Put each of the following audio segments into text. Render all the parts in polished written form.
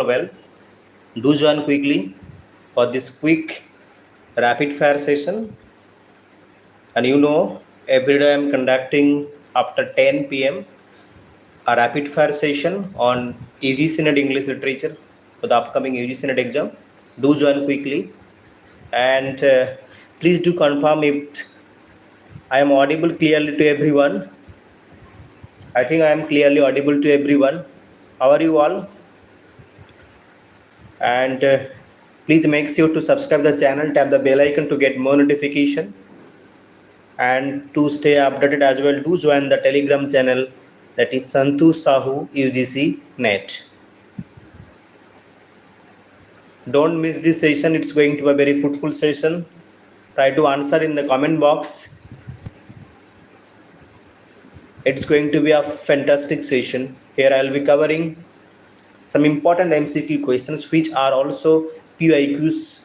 well. Do join quickly for this quick rapid fire session. And every day I'm conducting after 10 p.m. a rapid fire session on UGC NET English Literature for the upcoming UGC NET exam. Do join quickly, and please do confirm if I am audible clearly to everyone. I think I am clearly audible to everyone. How are you all? And please make sure to subscribe the channel, tap the bell icon to get more notification, and to stay updated as well, do join the Telegram channel, that is Santu Sahu UGC NET. Don't miss this session, it's going to be a very fruitful session. Try to answer in the comment box. It's going to be a fantastic session. Here I'll be covering some important MCQ questions which are also PIQs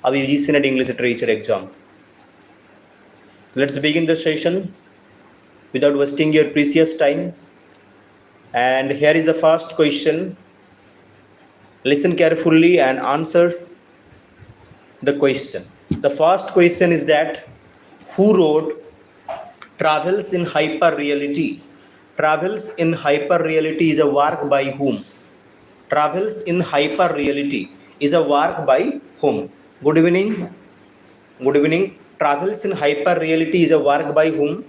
of UGC NET English Literature exam. Let's begin the session without wasting your precious time. And here is the first question. Listen carefully and answer the question. The first question is that who wrote Travels in Hyper-Reality? Travels in Hyper-Reality is a work by whom? Travels in Hyper-Reality is a work by whom? Good evening. Good evening. Travels in Hyper-Reality is a work by whom?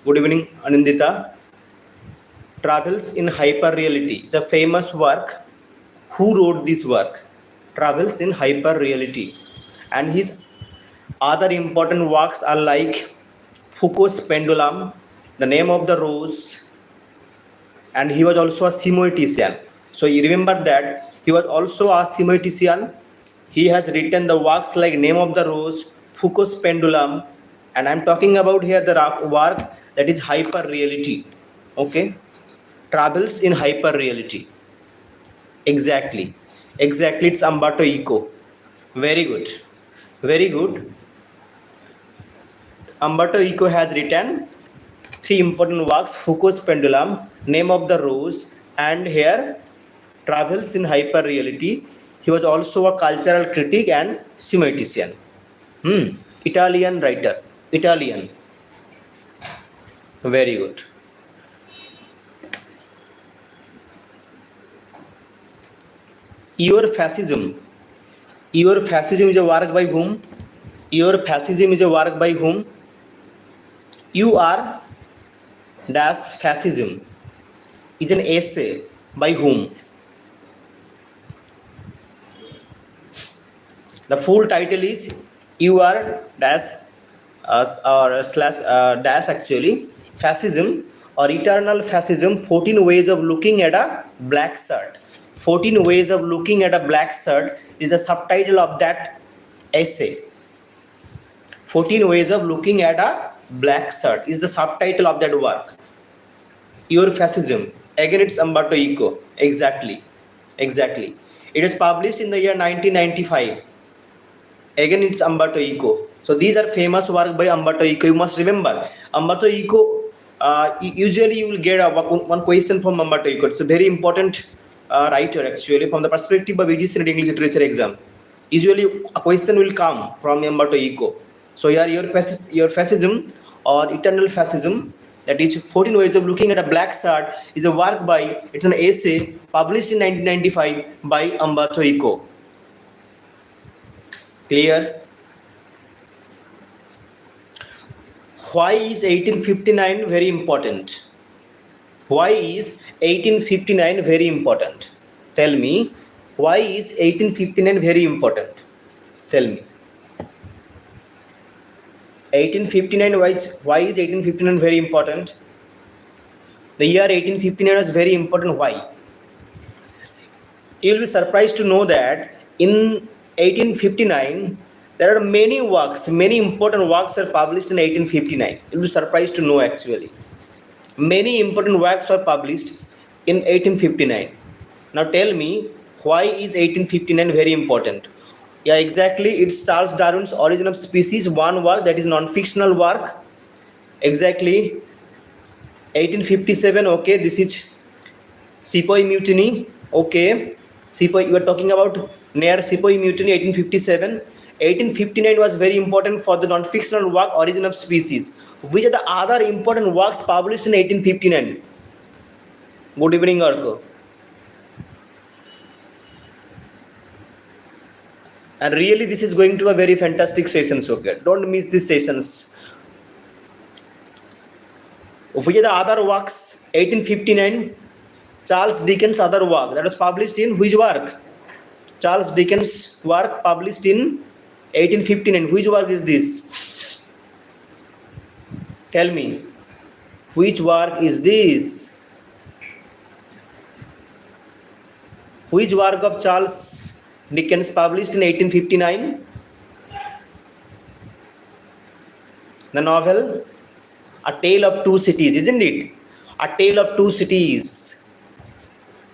Good evening, Anindita. Travels in Hyper-Reality is a famous work. Who wrote this work? Travels in Hyper-Reality. And his other important works are like Foucault's Pendulum, The Name of the Rose, and he was also a semioticist. So you remember that he was also a semioticist. He has written the works like Name of the Rose, Foucault's Pendulum, and I'm talking about here the work that is Hyper-Reality. Okay, Travels in Hyper-Reality. Exactly, it's Umberto Eco. Very good, very good. Umberto Eco has written 3 important works: Foucault's Pendulum, Name of the Rose, and here Travels in Hyper-Reality. He was also a cultural critic and semiotician. Italian writer. Italian. Very good. Your Fascism. Your Fascism is a work by whom? Your Fascism is a work by whom? You are dash Fascism is an essay by whom? The full title is You Are dash or slash dash actually Fascism or Eternal Fascism, 14 ways of looking at a black shirt. 14 ways of looking at a black shirt is the subtitle of that essay. 14 ways of looking at a black shirt is the subtitle of that work. Your Fascism. Again, it's Umberto Eco. Exactly. It was published in the year 1995. Again, it's Umberto Eco. So these are famous work by Umberto Eco. You must remember, Umberto Eco, usually you will get one question from Umberto Eco. It's a very important writer actually from the perspective of UGC NET English Literature exam. Usually a question will come from Umberto Eco. So here your Fascism or Eternal Fascism, that is 14 ways of looking at a black shirt, is a work by, it's an essay published in 1995 by Umberto Eco. Clear? Why is 1859 very important? Why is 1859 very important? Tell me, why is 1859 very important? Tell me. 1859, why is 1859 very important? The year 1859 was very important. Why? You will be surprised to know that in 1859, there are many works, many important works are published in 1859. You will be surprised to know actually. Many important works were published in 1859. Now tell me, why is 1859 very important? Yeah, exactly. It's Charles Darwin's Origin of Species, one work that is non-fictional work. Exactly. 1857, okay, this is Sepoy Mutiny, okay. Sepoy, you are talking about near Sepoy Mutiny 1857. 1859 was very important for the non-fictional work Origin of Species. Which are the other important works published in 1859? Good evening, Arko. And really, this is going to be a very fantastic session, so okay? Don't miss these sessions. Which are the other works? 1859, Charles Dickens' other work that was published in which work? Charles Dickens' work published in 1859. Which work is this? Tell me. Which work is this? Which work of Charles Dickens published in 1859? The novel A Tale of Two Cities, isn't it? A Tale of Two Cities.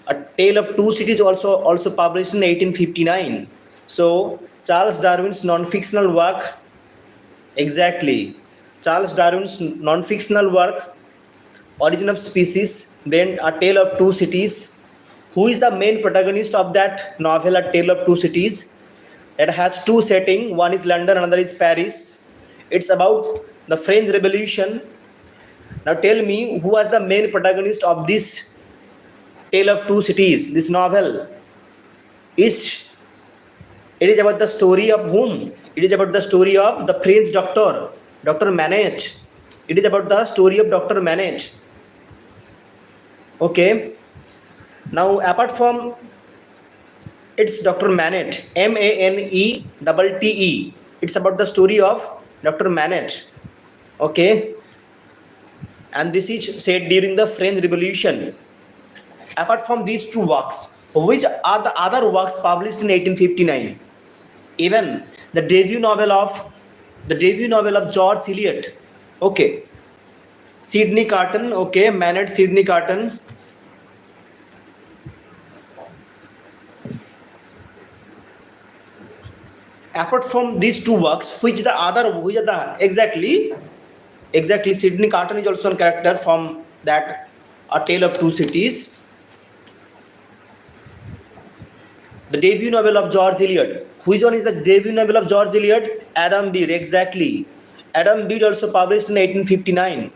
A Tale of Two Cities also published in 1859. So Charles Darwin's non-fictional work, exactly. Charles Darwin's non-fictional work, Origin of Species, then A Tale of Two Cities. Who is the main protagonist of that novel, A Tale of Two Cities? It has two settings. One is London, another is Paris. It's about the French Revolution. Now tell me, who was the main protagonist of this Tale of Two Cities, this novel? It is about the story of whom? It is about the story of the French doctor, Dr. Manet. It is about the story of Dr. Manet. Okay. Now, apart from it's Dr. Manet, Manette. It's about the story of Dr. Manet. Okay. And this is said during the French Revolution. Apart from these two works, which are the other works published in 1859? Even the debut novel of George Eliot. Okay. Sidney Carton. Okay. Manet, Sidney Carton. Apart from these two works, exactly Sidney Carton is also a character from that A Tale of Two Cities. The debut novel of George Eliot. Which one is the debut novel of George Eliot? Adam Bede, exactly. Adam Bede also published in 1859.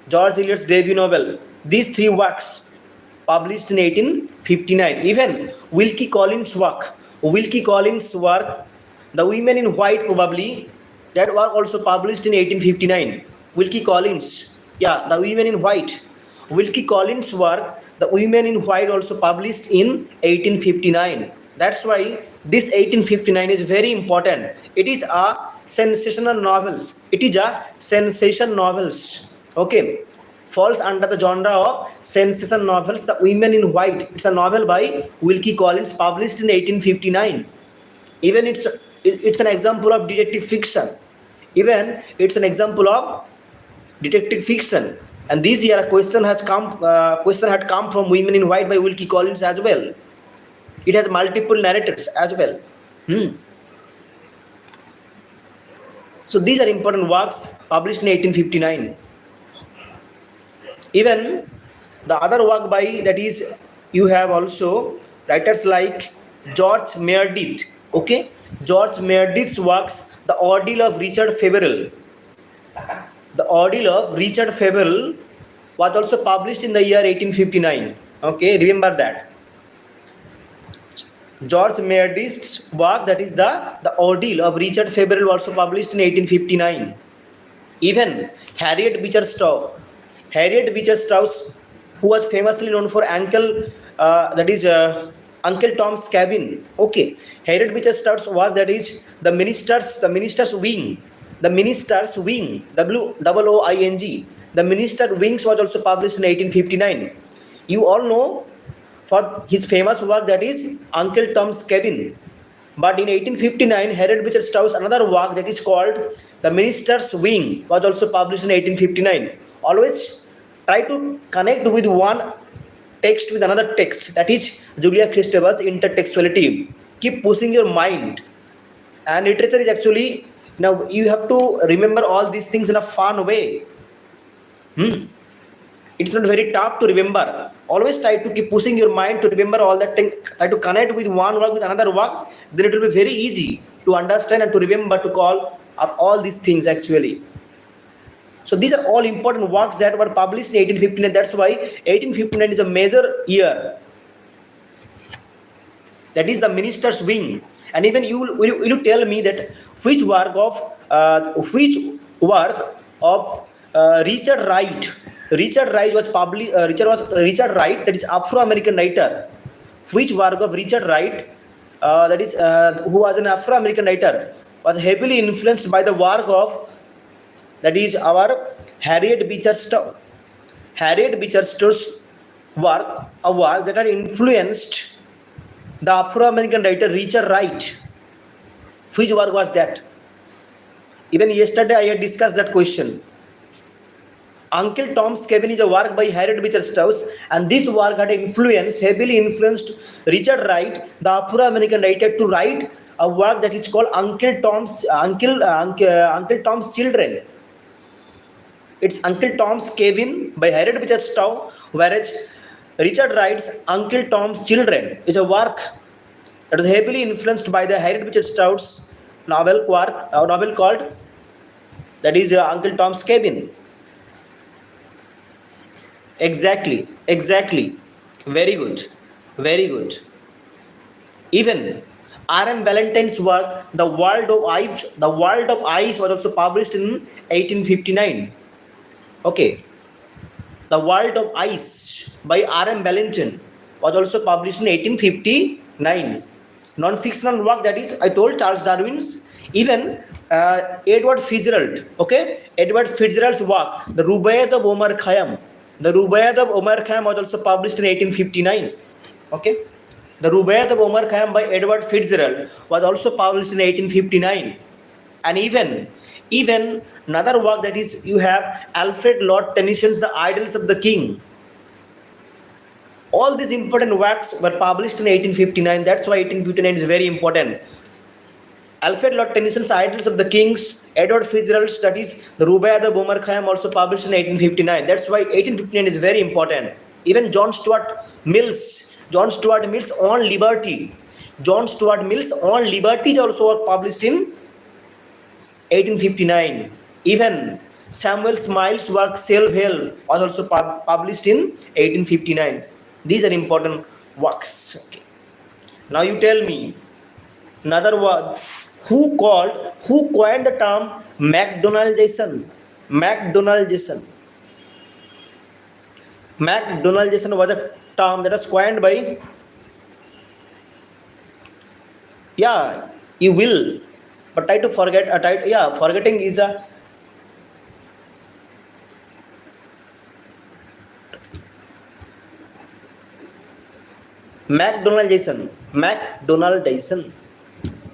George Eliot's debut novel. These three works published in 1859. Even Wilkie Collins' work, The Women in White, probably, that work also published in 1859. Wilkie Collins, yeah, The Women in White. Wilkie Collins' work, The Women in White, also published in 1859. That's why this 1859 is very important. It is a sensational novels. Okay, falls under the genre of sensation novels. The Women in White. It's a novel by Wilkie Collins, published in 1859. Even it's an example of detective fiction. And this year a question had come from Women in White by Wilkie Collins as well. It has multiple narrators as well. So these are important works published in 1859. Even the other work by, that is, you have also writers like George Meredith. Okay, George Meredith's works, The Ordeal of Richard Feverel. The Ordeal of Richard Feverel was also published in the year 1859. Okay, remember that. George Meredith's work, that is the Ordeal of Richard Feverel, also published in 1859. Even Harriet Beecher Stowe, who was famously known for Uncle Tom's Cabin. Okay, Harriet Beecher Stowe's work, that is the Minister's Wing. The Minister's Wing, WOOING. The Minister's Wings was also published in 1859. You all know for his famous work, that is Uncle Tom's Cabin. But in 1859, Harriet Beecher Stowe's another work, that is called The Minister's Wing, was also published in 1859. Always try to connect with one text with another text. That is Julia Kristofer's intertextuality. Keep pushing your mind. And literature is actually, now you have to remember all these things in a fun way. It's not very tough to remember. Always try to keep pushing your mind to remember all that thing. Try to connect with one word with another word. Then it will be very easy to understand and to remember to call of all these things actually. So these are all important works that were published in 1859. That's why 1859 is a major year. That is the minister's wing. And even you tell me that which work of Richard Wright. Richard Wright was published. Richard Wright, that is Afro-American writer. Which work of Richard Wright, that is who was an Afro-American writer, was heavily influenced by the work of, that is our Harriet Beecher Stowe. Harriet Beecher Stowe's work, a work that had influenced the Afro-American writer Richard Wright. Which work was that? Even yesterday I had discussed that question. Uncle Tom's Cabin is a work by Harriet Beecher Stowe, and this work had heavily influenced Richard Wright, the Afro-American writer, to write a work that is called Uncle Tom's Children. It's Uncle Tom's Cabin by Harriet Beecher Stowe, whereas Richard Wright's Uncle Tom's Children is a work that is heavily influenced by the Harriet Beecher Stowe's novel called, that is Uncle Tom's Cabin. Exactly. Very good. Even R.M. Ballantyne's work, The World of Ice, was also published in 1859. Okay. The World of Ice by R.M. Ballantyne was also published in 1859. Non-fictional work, that is, I told Charles Darwin's. Even Edward Fitzgerald. Okay, Edward Fitzgerald's work, The Rubaiyat of Omar Khayyam. The Rubaiyat of Omar Khayyam was also published in 1859. Okay, The Rubaiyat of Omar Khayyam by Edward Fitzgerald was also published in 1859. And even another work, that is, you have Alfred Lord Tennyson's The Idylls of the King. All these important works were published in 1859. That's why 1859 is very important. Alfred Lord Tennyson's Idylls of the Kings, Edward Fitzgerald's studies, The Rubaiyat of Omar Khayyam, also published in 1859. That's why 1859 is very important. Even John Stuart Mill's On Liberty. John Stuart Mill's On Liberty is also published in 1859. Even Samuel Smiles' work Self-Help was also published in 1859. These are important works. Okay. Now you tell me another word. Who coined the term McDonaldization? McDonaldization was a term that was coined by, you will, but try to forget. Forgetting is a McDonaldization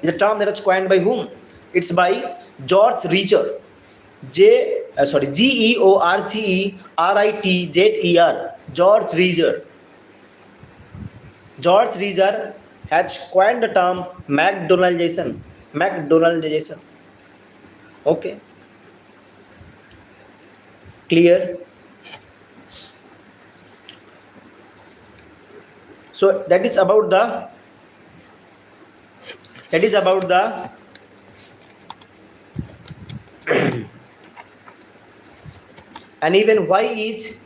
is a term that was coined by whom? It's by George Reiser. Georgeritzer. George Reiser. George Reiser has coined the term McDonaldization. Okay. Clear? So that is about the and even why is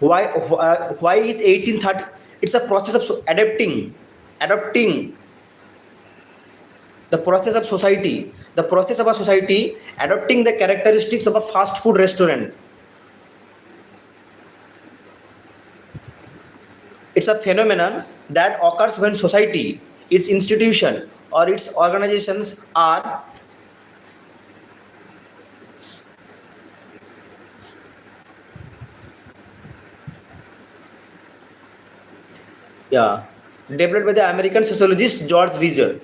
1830? It's a process of adapting the process of society adopting the characteristics of a fast food restaurant. It's a phenomenon that occurs when society, its institution or its organizations are developed by the American sociologist George Reiser.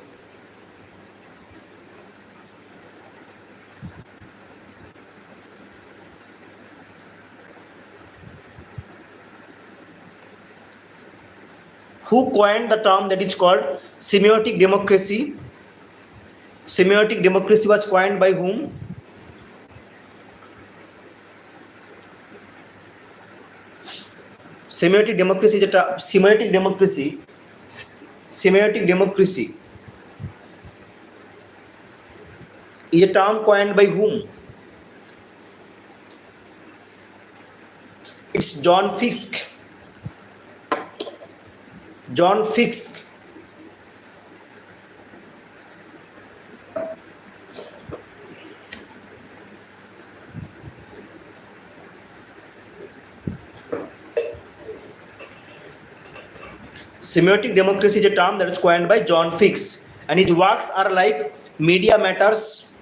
Who coined the term that is called semiotic democracy? Semiotic democracy was coined by whom? Semiotic democracy is a semiotic democracy is a term coined by whom? It's John Fiske. John Fiske. Semiotic democracy is a term that is coined by John Fiske, and his works are like Media Matters,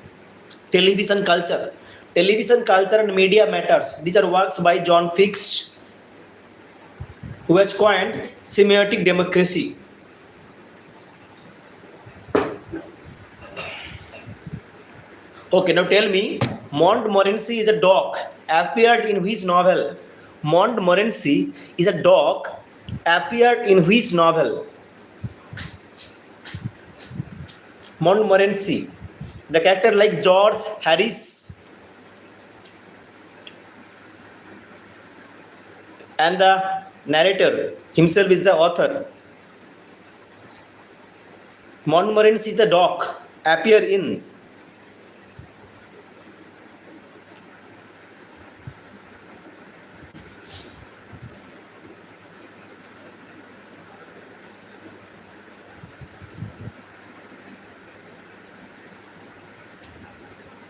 Television Culture. Television Culture and Media Matters. These are works by John Fiske, who has coined semiotic democracy. Okay, now tell me, Montmorency is a dog appeared in which novel? Montmorency is a dog appeared in which novel? Montmorency. The character like George Harris and the narrator himself is the author. Montmorency is the dog appear in.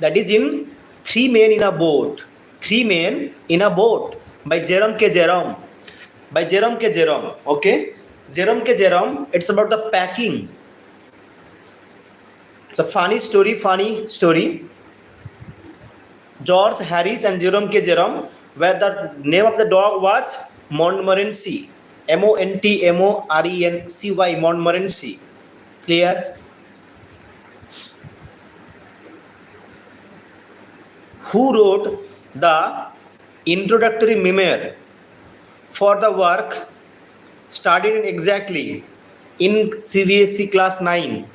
That is in Three Men in a Boat. Three Men in a Boat by Jerome K. Jerome. By Jerome K. Jerome. Okay? Jerome K. Jerome, it's about the packing. It's a funny story. George Harris and Jerome K. Jerome, where the name of the dog was Montmorency. Montmorency. Montmorency. Clear? Who wrote the introductory memoir for the work studied exactly in CBSE class 9?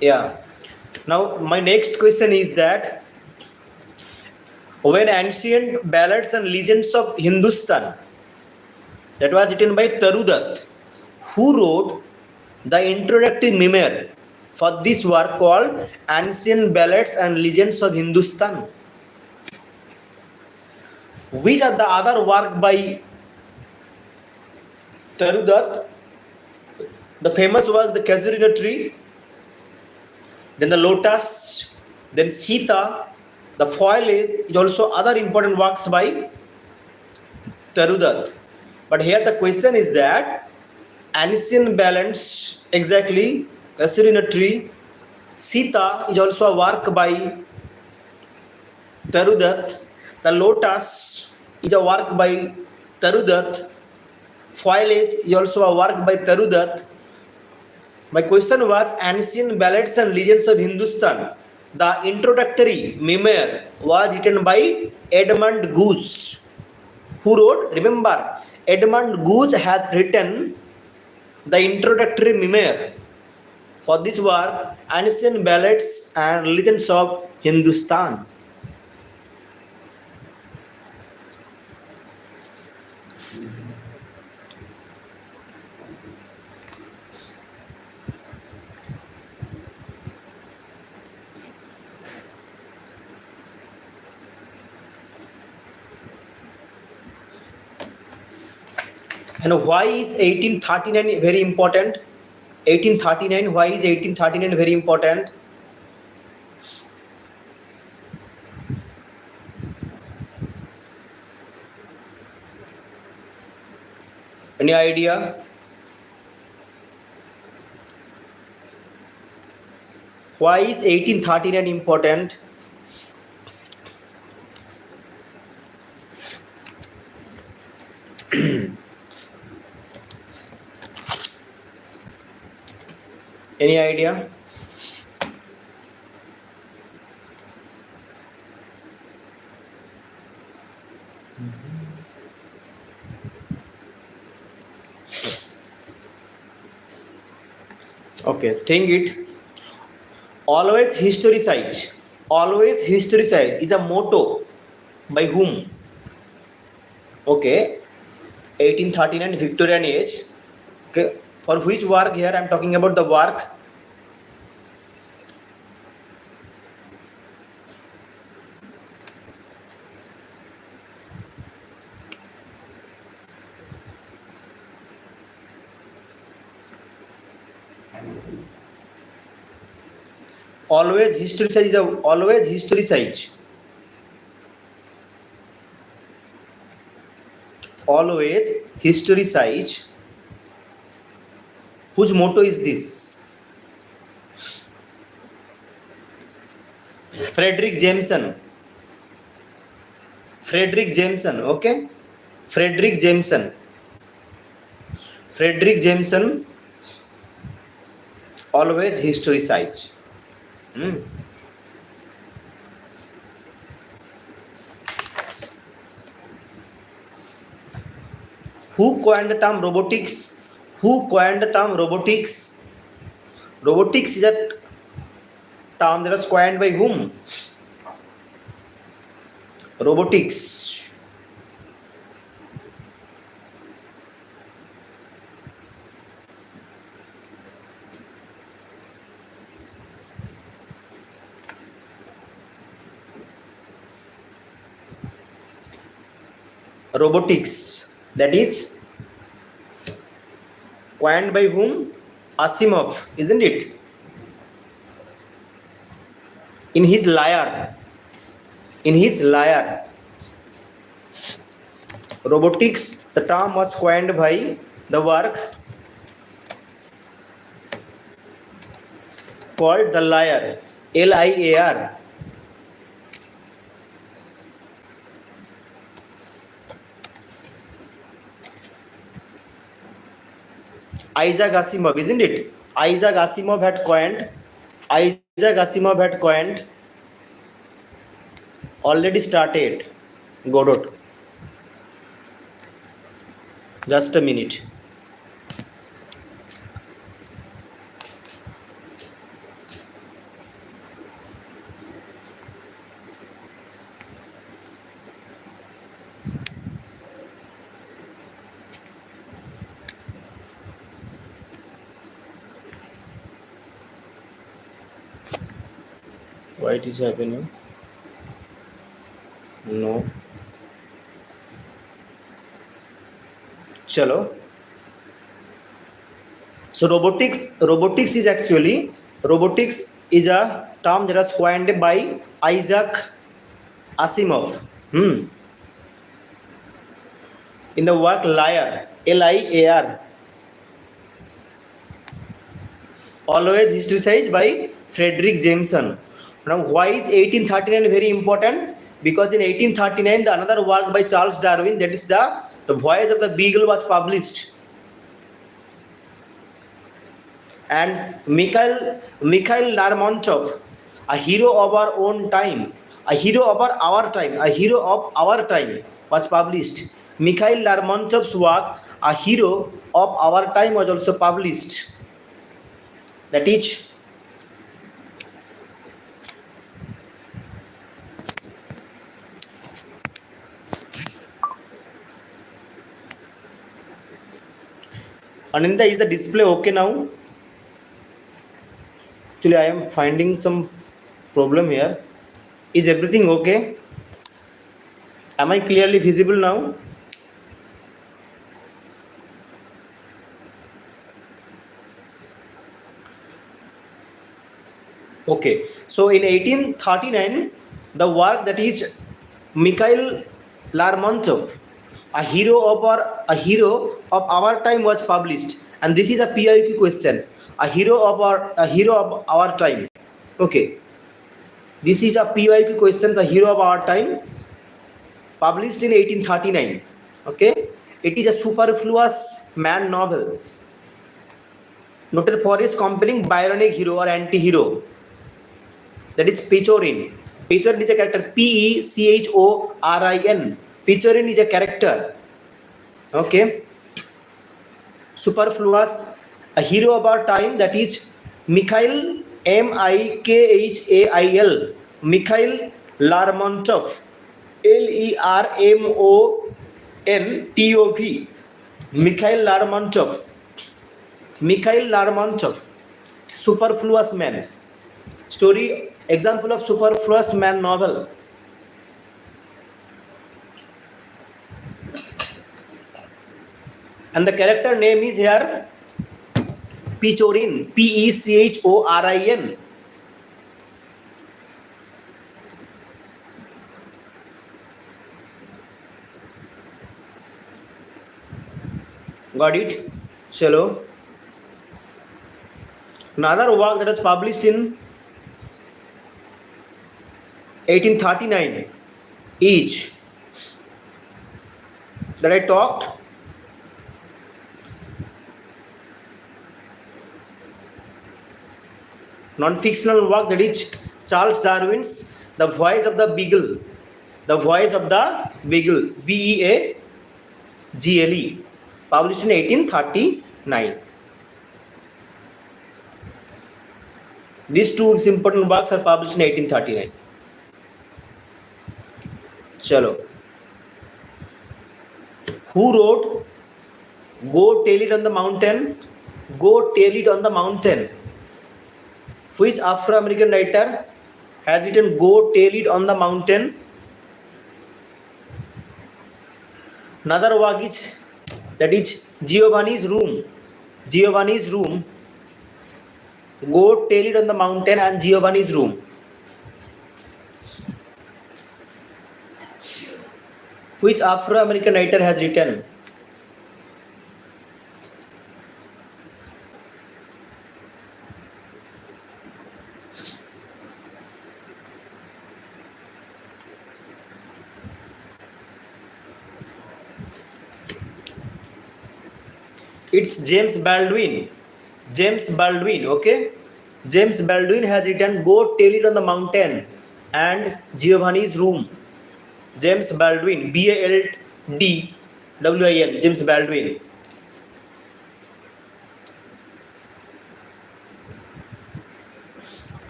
Yeah. Now my next question is that when ancient ballads and legends of Hindustan that was written by Tarudat, who wrote the introductory memoir for this work called Ancient Ballads and Legends of Hindustan? Which are the other work by Tarudat? The famous was the Casuarina tree, then the lotus, then Sita, the foliage is also other important works by Tarudat. But here the question is that Ancient Ballads, exactly, Casuarina tree, Sita is also a work by Tarudat, the lotus is a work by Tarudat, foliage is also a work by Tarudat. My question was Ancient Ballads and Legends of Hindustan. The introductory memoir was written by Edmund Goose. Who wrote? Remember, Edmund Goose has written the introductory memoir for this work, Ancient Ballads and Legends of Hindustan. And why is 1839 very important? 1839, why is 1839 very important? Any idea? Why is 1839 important? Any idea? Okay, think it. Always historicize. Always historicize is a motto by whom? Okay, 1839 Victorian age. Okay, for which work here I'm talking about the work? Always historicize is a always historicize. Always historicize. Whose motto is this? Frederick Jameson. Frederick Jameson. Okay, Frederick Jameson. Frederick Jameson. Always historicize. Who coined the term robotics? Who coined the term robotics? Robotics is a term that was coined by whom? Robotics. Robotics, that is coined by whom? Asimov, isn't it? In his Liar, robotics, the term was coined by the work called The Liar, Liar. Isaac Asimov, isn't it? Isaac Asimov had coined. Already started. Godot. Just a minute. Why it is happening? No. Chalo. So robotics is a term that was coined by Isaac Asimov. In the work Liar, Liar. Always historicized by Frederick Jameson. Now, why is 1839 very important? Because in 1839, the another work by Charles Darwin, that is the Voyage of the Beagle, was published. And Mikhail Lermontov, a hero of our own time, a hero of our time, was published. Mikhail Lermontov's work, A Hero of Our Time, was also published. That is Ananda, is the display okay now? Actually, I am finding some problem here. Is everything okay? Am I clearly visible now? Okay. So in 1839, the work that is Mikhail Lermontov, a hero of our time, was published, and this is a PIQ question. A hero of our time. Okay, this is a PIQ question. A hero of our time, published in 1839. Okay, it is a superfluous man novel, noted for its compelling Byronic hero or anti-hero. That is Pechorin. Pechorin is a character. Pechorin. Pechorin is a character. Okay. Superfluous, a hero of our time, that is Mikhail Mikhail. Mikhail Lermontov. Lermontov. Mikhail Lermontov. Mikhail Lermontov. Superfluous Man. Story example of Superfluous Man novel. And the character name is here Pechorin. Pechorin. Got it? Chalo. Another work that was published in 1839 each that I talked. Non-fictional work, that is Charles Darwin's The Voice of the Beagle. The Voice of the Beagle. Beagle. Published in 1839. These two important works are published in 1839. Chalo. Who wrote Go Tell It on the Mountain? Go Tell It on the Mountain. Which Afro-American writer has written Go Tell It on the Mountain? Another work is that is Giovanni's Room. Giovanni's Room. Go Tell It on the Mountain and Giovanni's Room. Which Afro-American writer has written? It's James Baldwin. James Baldwin, okay? James Baldwin has written Go Tell It on the Mountain and Giovanni's Room. James Baldwin, Baldwin, James Baldwin.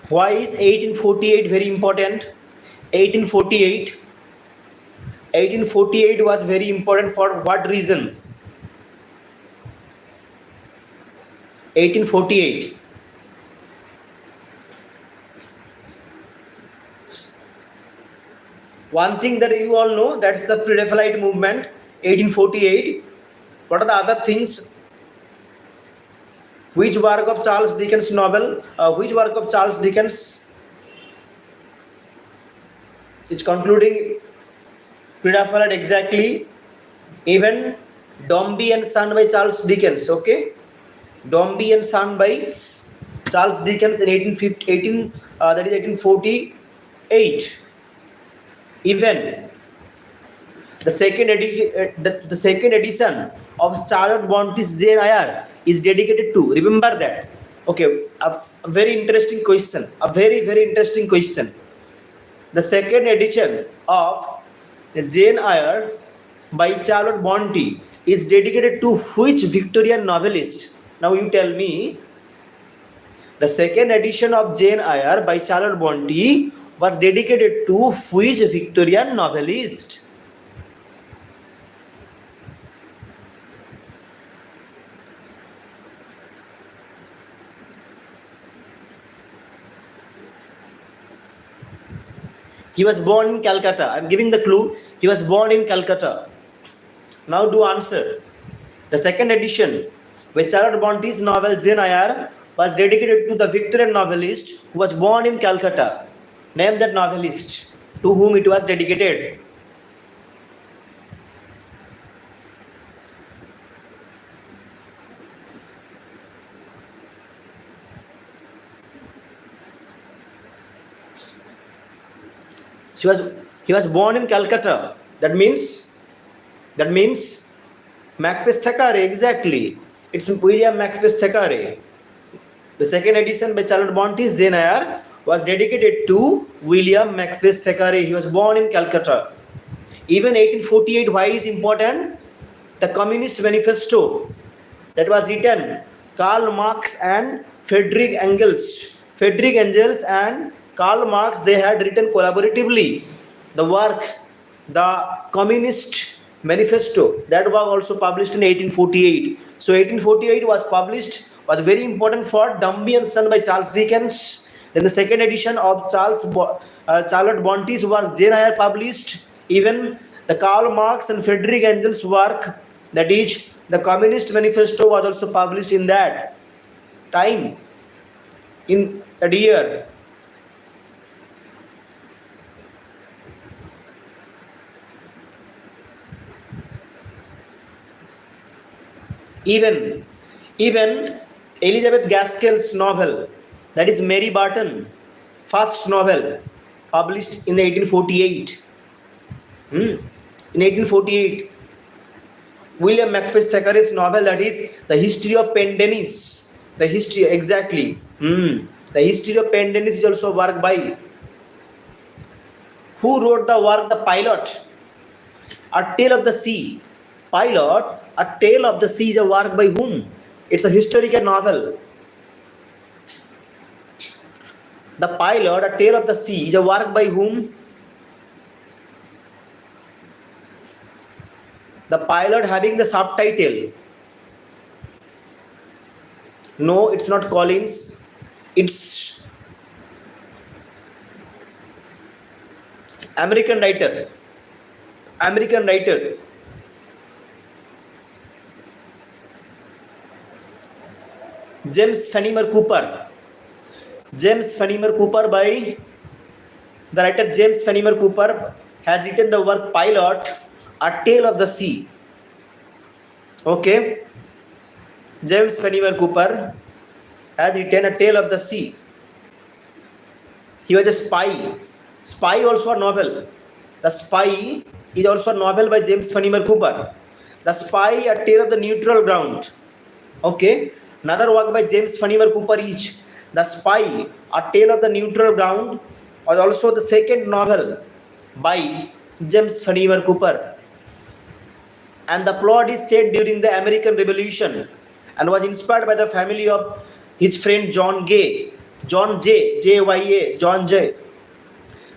Why is 1848 very important? 1848 was very important for what reasons? 1848. One thing that you all know, that's the Pre-Raphaelite movement, 1848. What are the other things? Which work of Charles Dickens novel? Which work of Charles Dickens is concluding Pre-Raphaelite exactly? Even Dombey and Son by Charles Dickens, okay? Dombey and Son by Charles Dickens in 1848. Even the second edition of Charlotte Bronte's Jane Eyre is dedicated to. Remember that. Okay, a very interesting question. A very interesting question. The second edition of Jane Eyre by Charlotte Bronte is dedicated to which Victorian novelist? Now you tell me. The second edition of Jane Eyre by Charlotte Bronte was dedicated to which Victorian novelist? He was born in Calcutta. I am giving the clue. He was born in Calcutta. Now do answer. The second edition by Charlotte Bronte's novel Jane Eyre was dedicated to the Victorian novelist who was born in Calcutta. Name that novelist to whom it was dedicated. He was born in Calcutta. That means Macbeth Thackeray, exactly. It's William Macbeth Thackeray. The second edition by Charlotte Bronte's Jane Eyre was dedicated to William Macbeth Thackeray. He was born in Calcutta. Even 1848, why is important? The Communist Manifesto that was written, Karl Marx and Friedrich Engels Friedrich Engels and Karl Marx, they had written collaboratively the work, the Communist Manifesto, that was also published in 1848. So 1848 was published, was very important for Dombey and Son by Charles Dickens. Then the second edition of Charlotte Bronte's work Jane Eyre published. Even the Karl Marx and Friedrich Engels' work, that is the Communist Manifesto, was also published in that time, in a year. Even Elizabeth Gaskell's novel, that is Mary Barton, first novel, published in 1848. In 1848, William Makepeace Thackeray's novel, that is The History of Pendennis. The history, exactly. The History of Pendennis is also a work by. Who wrote the work The Pilot? A Tale of the Sea. Pilot, A Tale of the Sea is a work by whom? It's a historical novel. The Pilot, A Tale of the Sea is a work by whom? The Pilot, having the subtitle. No, it's not Collins. It's American writer. James Fenimore Cooper. By the writer James Fenimore Cooper has written the work Pilot, A Tale of the Sea. Okay. James Fenimore Cooper has written A Tale of the Sea. He was a spy. Spy also a novel. The Spy is also a novel by James Fenimore Cooper. The Spy, A Tale of the Neutral Ground. Okay. Another work by James Fenimore Cooper is The Spy, A Tale of the Neutral Ground, or also the second novel by James Fenimore Cooper. And the plot is set during the American Revolution and was inspired by the family of his friend John Jay. John J.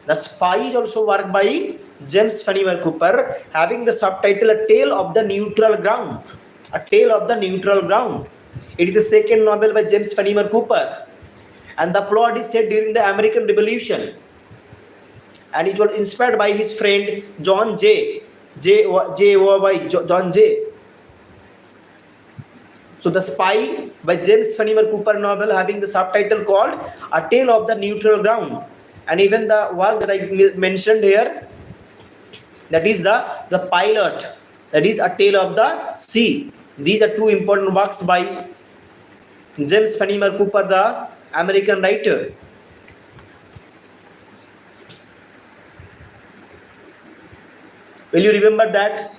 The Spy is also work by James Fenimore Cooper, having the subtitle A Tale of the Neutral Ground. A Tale of the Neutral Ground. It is the second novel by James Fenimore Cooper, and the plot is set during the American Revolution, and it was inspired by his friend John J. John J. So the Spy by James Fenimore Cooper novel, having the subtitle called A Tale of the Neutral Ground, and even the work that I mentioned here, that is the Pilot, that is A Tale of the Sea. These are two important works by James Fenimore Cooper, the American writer. Will you remember that?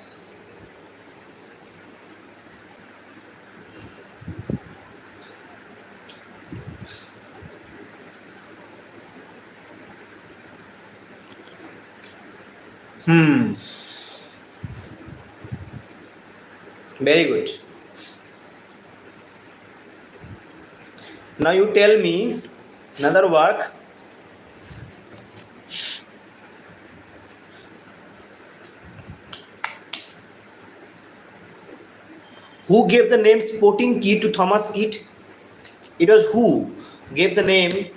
Very good. Now you tell me another work. Who gave the name Sporting Kit to Thomas Kit? It was who gave the name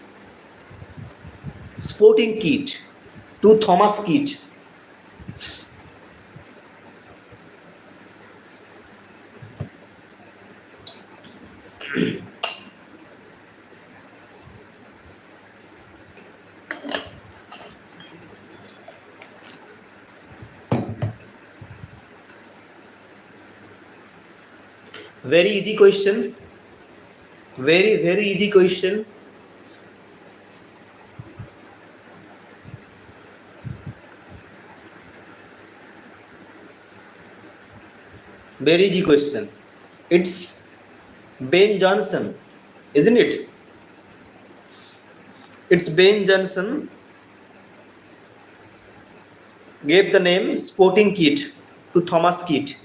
Sporting Kit to Thomas Kit? Very easy question. Very easy question. Very easy question. It's Ben Jonson, isn't it? It's Ben Jonson gave the name Sporting Kit to Thomas Kit.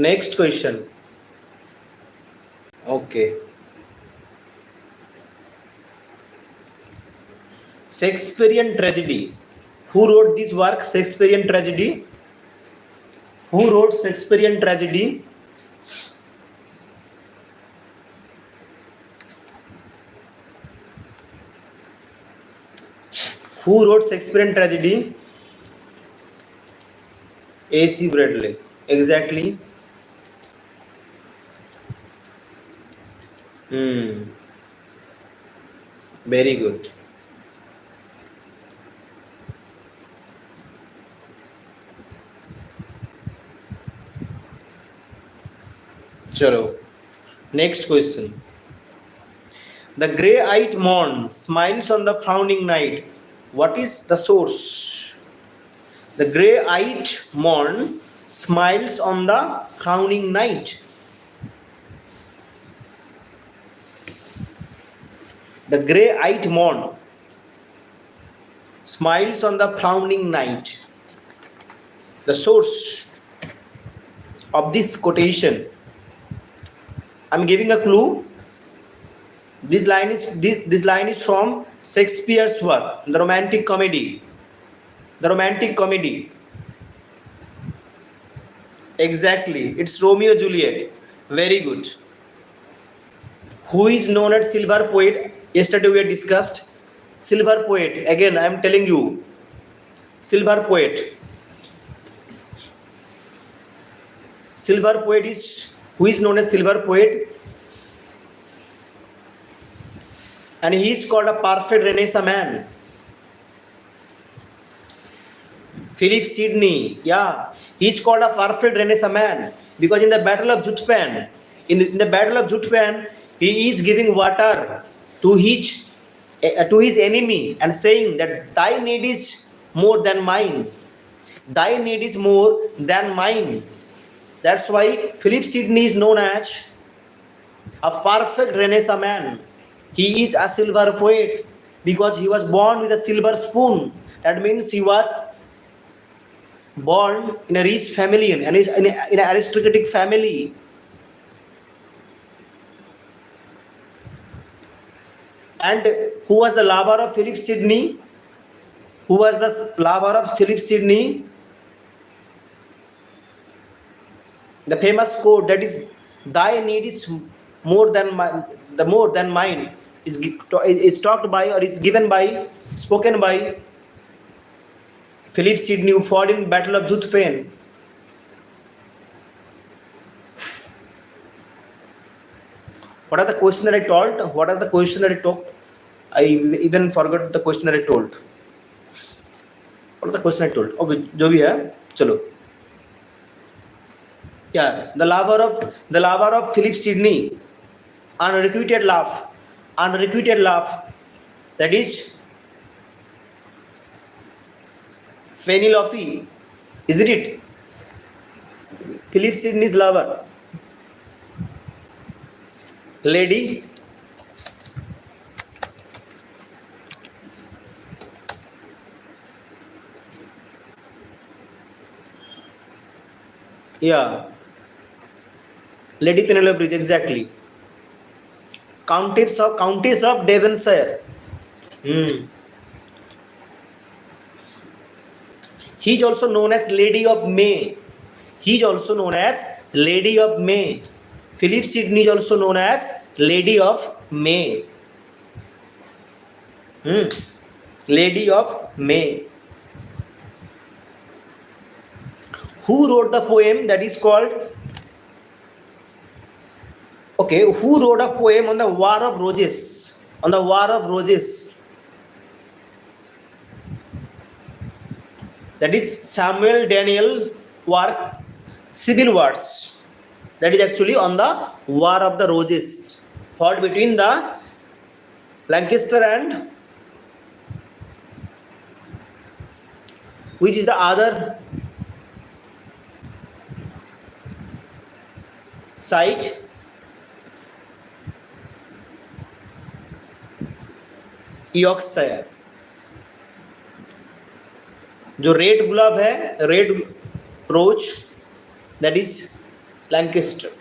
Next question. Okay. Shakespearean tragedy. Who wrote this work? Shakespearean tragedy. Who wrote Shakespearean tragedy? Who wrote Shakespearean tragedy? A.C. Bradley. Exactly. Very good. Chalo. Next question. The grey-eyed morn smiles on the frowning night. What is the source? The grey-eyed morn smiles on the frowning night. The grey-eyed morn smiles on the frowning night. The source of this quotation. I'm giving a clue. This line is from Shakespeare's work, the Romantic Comedy. The Romantic Comedy. Exactly. It's Romeo Juliet. Very good. Who is known as Silver Poet? Yesterday we had discussed. Silver Poet. Again, I am telling you. Silver Poet. Silver Poet is, who is known as Silver Poet? And he is called a perfect Renaissance man. Philip Sidney. Yeah. He is called a perfect Renaissance man. Because in the Battle of Jutpan, in the Battle of Jutpan, he is giving water to his enemy and saying that thy need is more than mine. Thy need is more than mine. That's why Philip Sidney is known as a perfect Renaissance man. He is a silver poet because he was born with a silver spoon. That means he was born in a rich family, in an aristocratic family. And who was the lover of Philip Sidney? Who was the lover of Philip Sidney? The famous quote that is, "Thy need is more than mine," is talked by, or is given by, spoken by Philip Sidney, who fought in Battle of Jutpan. What are the questions that I told? What are the questions that I talked? I even forgot the question that I told. What are the questions I told? Okay, जो भी है, चलो. Yeah, the lover of Philip Sidney, unrequited love. That is Penelope, isn't it? Philip Sidney's lover. Lady. Yeah. Lady Penelope, exactly. Countess of Devonshire. He is also known as Lady of May. Philip Sidney is also known as Lady of May. Lady of May. Who wrote the poem that is called? Okay, who wrote a poem on the War of Roses? That is Samuel Daniel work, Civil Wars. That is actually on the War of the Roses, fought between the Lancaster and which is the other side? Yorkshire. जो red गुलाब है, red rose, that is Lancaster.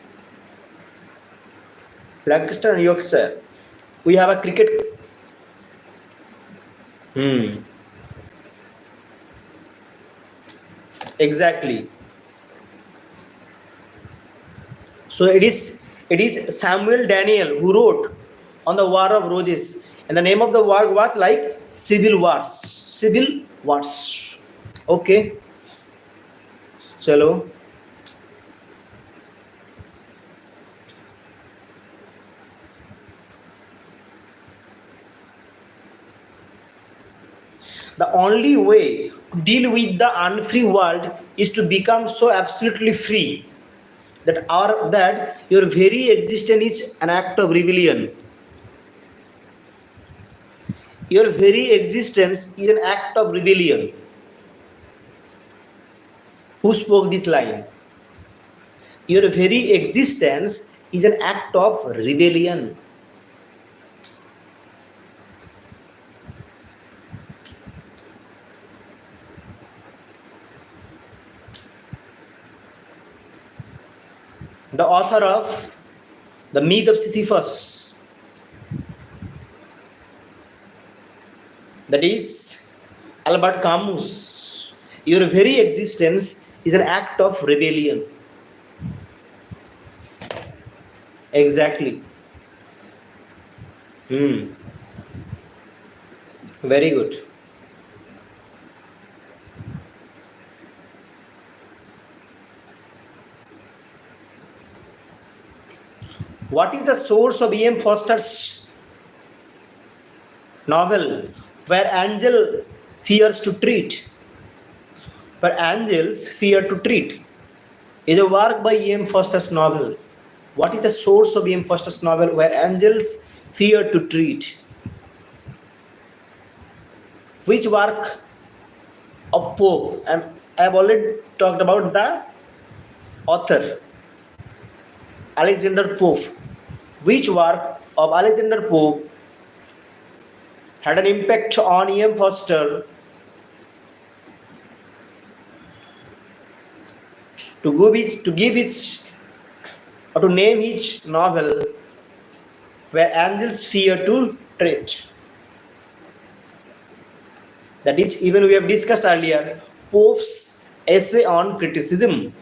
Lancaster and Yorkshire. We have a cricket. Exactly. So it is Samuel Daniel who wrote on the War of Roses, and the name of the war was like Civil Wars. Civil Wars. Okay. Chalo. The only way to deal with the unfree world is to become so absolutely free that your very existence is an act of rebellion. Your very existence is an act of rebellion. Who spoke this line? Your very existence is an act of rebellion. The author of The Myth of Sisyphus, that is Albert Camus. Your very existence is an act of rebellion. Exactly. Very good. What is the source of E.M. Foster's novel Where Angel Fears to Treat? Where Angels Fear to Treat is a work by E.M. Foster's novel. What is the source of E.M. Foster's novel Where Angels Fear to Treat? Which work of Pope? I have already talked about the author, Alexander Pope. Which work of Alexander Pope had an impact on E.M. Foster to name his novel Where Angels Fear to Tread? That is, even we have discussed earlier, Pope's essay on criticism.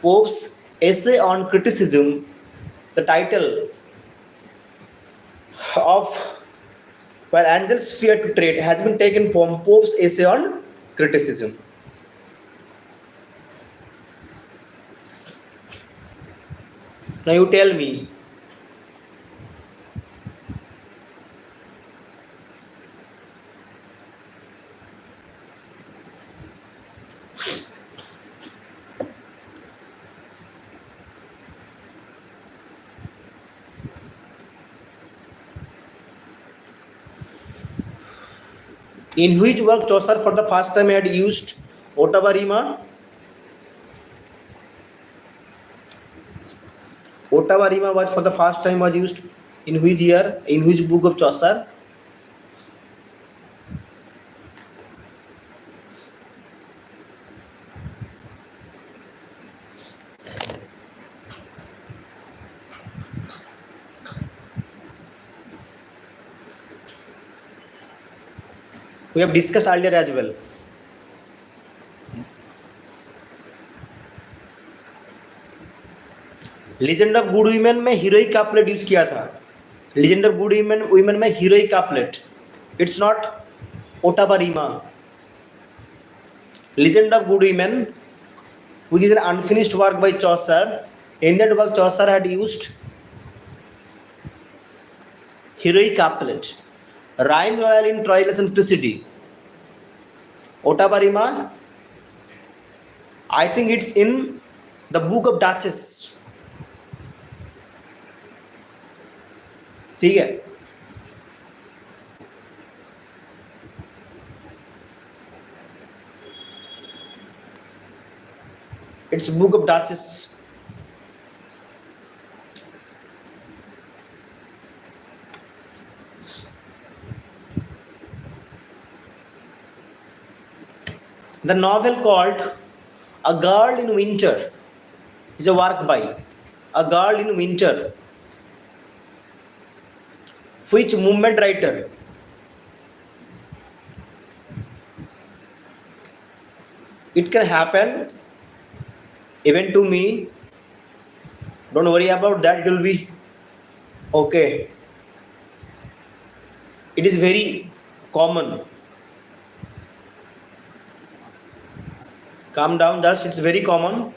Pope's essay on criticism, the title of Where Angels Fear to Tread has been taken from Pope's essay on criticism. Now you tell me, in which work Chaucer for the first time had used Ottava Rima? Ottava Rima was for the first time was used in which year? In which book of Chaucer? We have discussed earlier as well. Legend of good women में heroic couplet use किया था. Legend of good women में heroic couplet. It's not ottava rima. Legend of good women, which is an unfinished work by Chaucer. In that work, Chaucer had used heroic couplet. Rhyme royal in Troilus and Thricidy. Ottava Rima, I think it's in the book of Duchess. ठीक है. It's book of Duchess. The novel called A Girl in Winter is a work by A Girl in Winter. Which movement writer? It can happen even to me. Don't worry about that. It will be okay. It is very common. Calm down, just it's very common.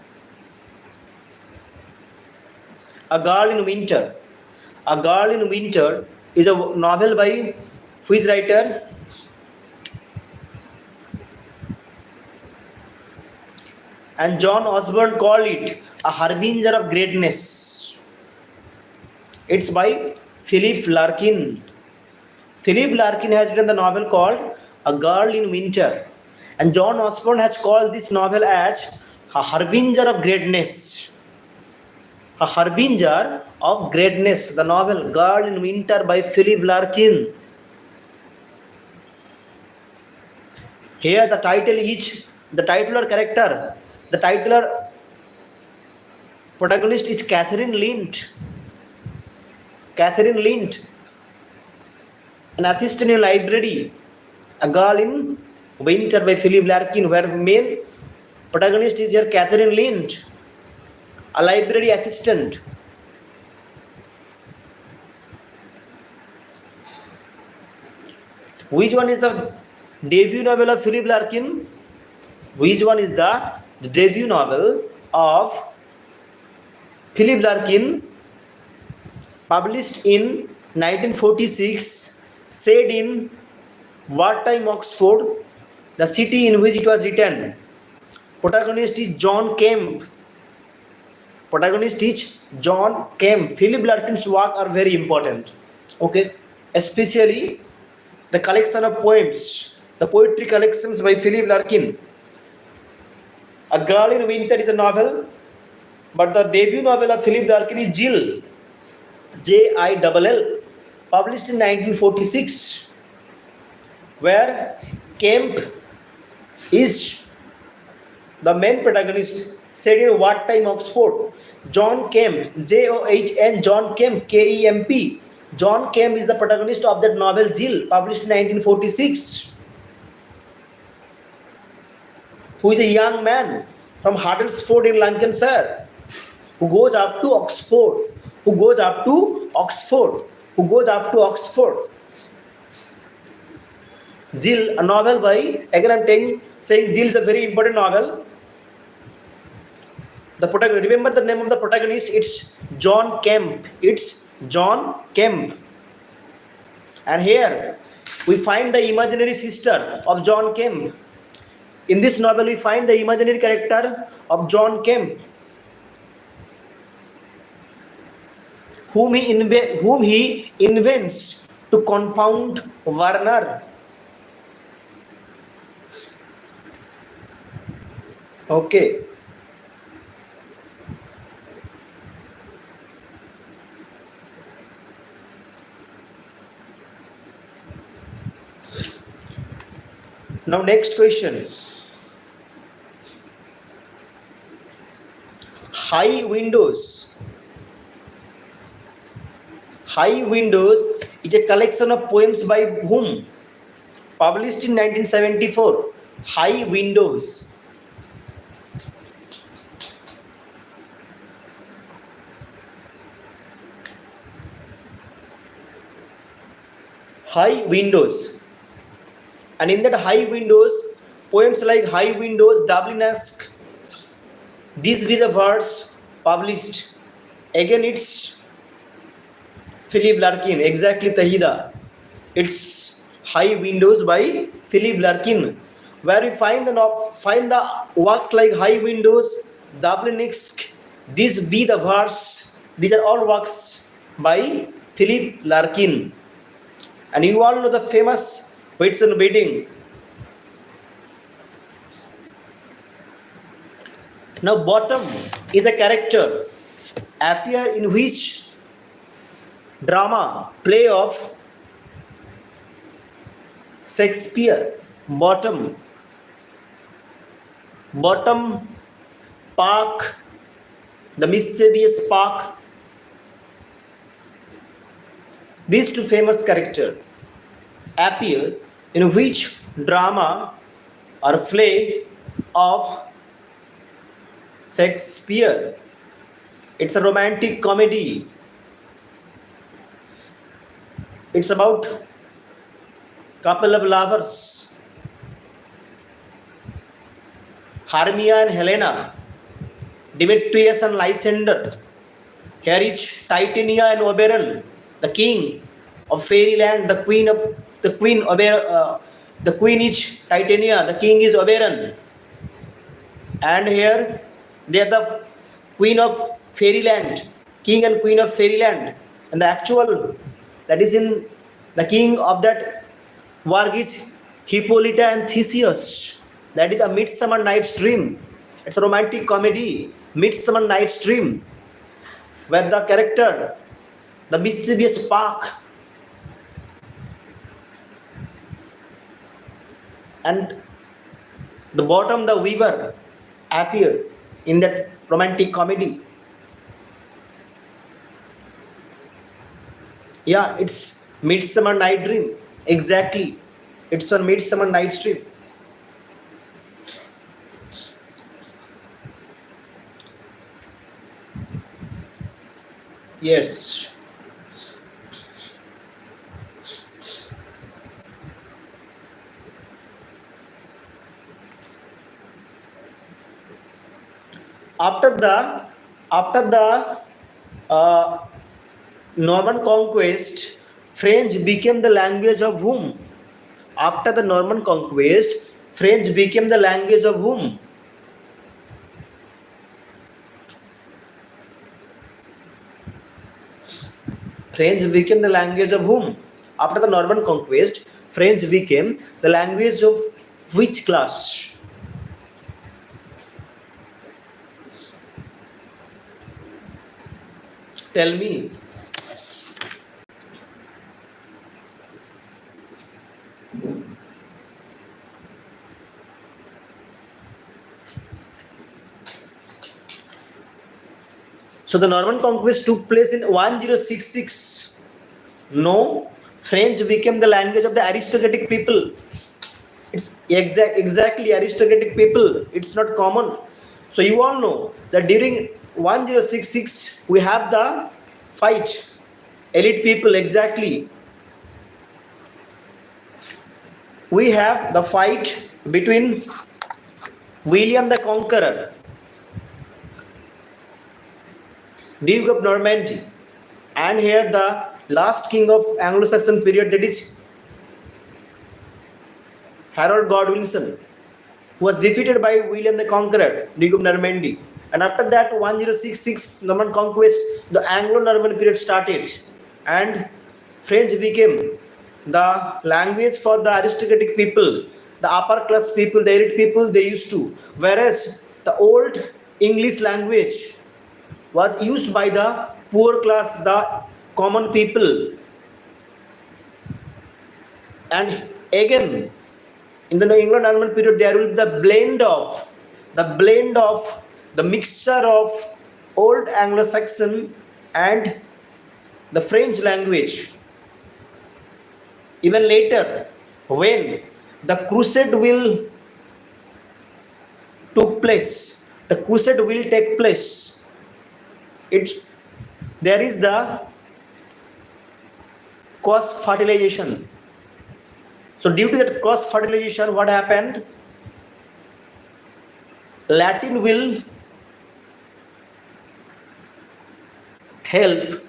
A Girl in Winter. A Girl in Winter is a novel by which writer? And John Osborne called it a harbinger of greatness. It's by Philip Larkin. Philip Larkin has written the novel called A Girl in Winter. And John Osborne has called this novel as a harbinger of greatness. A harbinger of greatness. The novel Girl in Winter by Philip Larkin. Here the title is, the titular character, the titular protagonist is Catherine Lint. Catherine Lint, an assistant in library. A Girl in Winter by Philip Larkin, where main protagonist is here Catherine Lint, a library assistant. Which one is the debut novel of Philip Larkin? Which one is the debut novel of Philip Larkin, published in 1946, set in wartime Oxford, the city in which it was written? Protagonist is John Kemp. Protagonist is John Kemp. Philip Larkin's work are very important. Okay, especially the collection of poems, the poetry collections by Philip Larkin. A Girl in Winter is a novel, but the debut novel of Philip Larkin is Jill, Jill, published in 1946, where Kemp is the main protagonist, set in wartime Oxford. John Kemp, John, John Kemp, Kemp. John Kemp is the protagonist of that novel Jill, published in 1946. Who is a young man from Huddersfield in Lancashire, who goes up to Oxford, Jill, a novel by, again I'm saying Jill is a very important novel. The protagonist, remember the name of the protagonist, it's John Kemp. It's John Kemp. And here we find the imaginary sister of John Kemp. In this novel, we find the imaginary character of John Kemp, whom he invents to confound Werner. Okay. Now, next question. High Windows. High Windows is a collection of poems by whom? Published in 1974. High Windows. High Windows. And in that High Windows, poems like High Windows, Dublinesque, these be the words published. Again, it's Philip Larkin, exactly Tahida. It's High Windows by Philip Larkin, where we find the works like High Windows, Dublinesque, these be the words. These are all works by Philip Larkin. And you all know the famous Waits and Waiting. Now, Bottom is a character appear in which drama, play of Shakespeare? Bottom, Park, The Mischievous Spark. These two famous characters appear in which drama or play of Shakespeare? It's a romantic comedy. It's about couple of lovers, Hermia and Helena, Demetrius and Lysander. Here is Titania and Oberon, the king of fairyland, the queen is Titania, the king is Oberon. And here they are the queen of fairyland, king and queen of fairyland. And the actual that is in the king of that work is Hippolyta and Theseus. That is a Midsummer Night's Dream. It's a romantic comedy, Midsummer Night's Dream, where the character, the mischievous spark, and the bottom, the weaver, appear in that romantic comedy. Yeah, it's Midsummer Night Dream. Exactly. It's a Midsummer Night's Dream. Yes. After the Norman conquest, French became the language of whom? After the Norman conquest, French became the language of whom? French became the language of whom? After the Norman conquest, French became the language of which class? Tell me. So the Norman conquest took place in 1066. No, French became the language of the aristocratic people. It's exactly aristocratic people. It's not common. So you all know that during 1066 we have the fight, elite people. Exactly, we have the fight between William the Conqueror, Duke of Normandy, and here the last king of Anglo-Saxon period, that is Harold Godwinson, who was defeated by William the Conqueror, Duke of Normandy. And after that 1066 Norman conquest, the Anglo-Norman period started, and French became the language for the aristocratic people, the upper class people, the elite people they used to, whereas the old English language was used by the poor class, the common people. And again, in the Anglo-Norman period, there will be the blend of the mixture of old Anglo-Saxon and the French language. Even later, when the crusade will take place, there is the cross fertilization. So due to that cross fertilization, what happened? Latin will help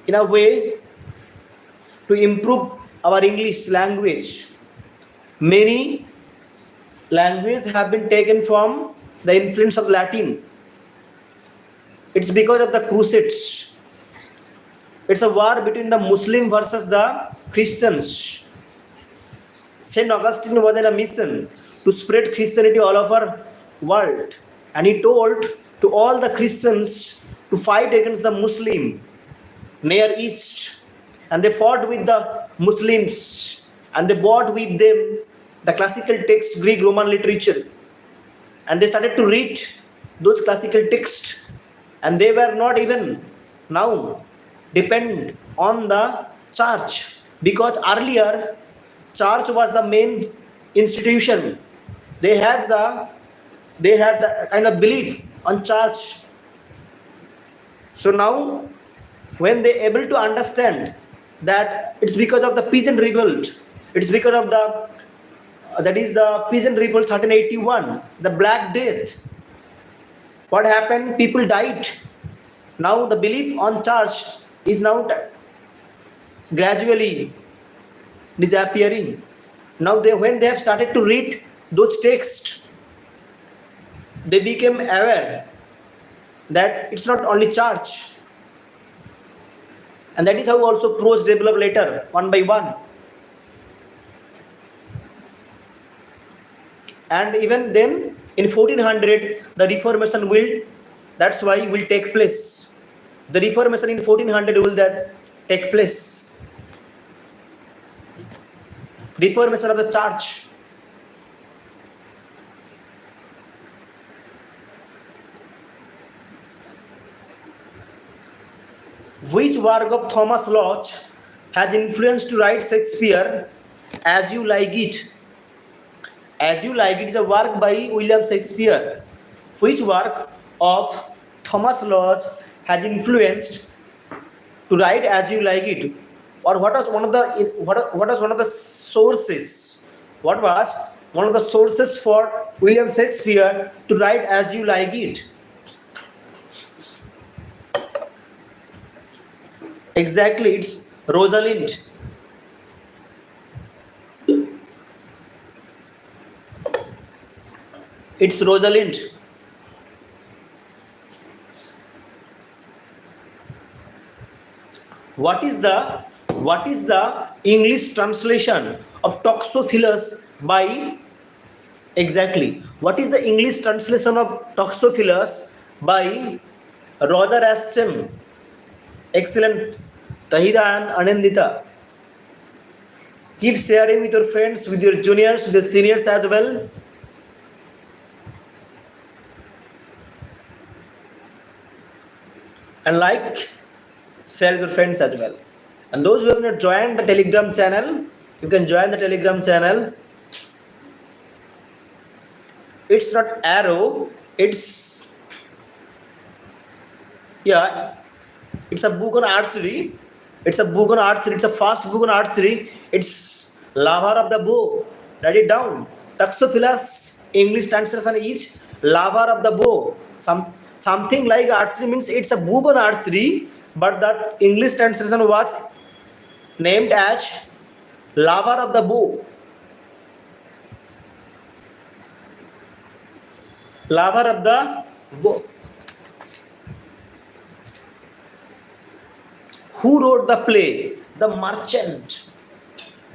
in a way to improve our English language. Many languages have been taken from the influence of Latin. It's because of the crusades. It's a war between the Muslim versus the Christians. Saint Augustine was on a mission to spread Christianity all over world, and he told to all the Christians to fight against the Muslim near East, and they fought with the Muslims, and they brought with them the classical text, Greek Roman literature. and they started to read those classical texts, and they were not even now depend on the church, because earlier church was the main institution. They had the kind of belief on church. So now when they able to understand that it's because of the peasant revolt, it's because of the that is the peasant revolt 1381, the Black Death. What happened? People died. Now the belief on church is now gradually disappearing. Now when they have started to read those texts, they became aware that it's not only church, and that is how also prose developed later, one by one. And even then, in 1400, the Reformation that's why will take place. The Reformation in 1400 will that take place. Reformation of the church. Which work of Thomas Lodge has influenced to write Shakespeare As You Like It? As You Like It is a work by William Shakespeare. Which work of Thomas Lodge has influenced to write As You Like It? Or what was one of the sources? What was one of the sources for William Shakespeare to write As You Like It? Exactly, it's Rosalind. It's Rosalind. What is the English translation of Toxophilus by exactly? What is the English translation of Toxophilus by Roger Ascham? Excellent, Tahida and Anandita. Keep sharing with your friends, with your juniors, with your seniors as well. And share with your friends as well. And those who have not joined the Telegram channel, you can join the Telegram channel. It's not arrow, it's a book on archery. It's a fast book on archery. It's Lavar of the Bow. Write it down. Toxophilus English translation is Lavar of the Bow. Something like archery means it's a book on archery, but that English translation was named as Lavar of the Bow. Lavar of the Bow. Who wrote the play? The Merchant.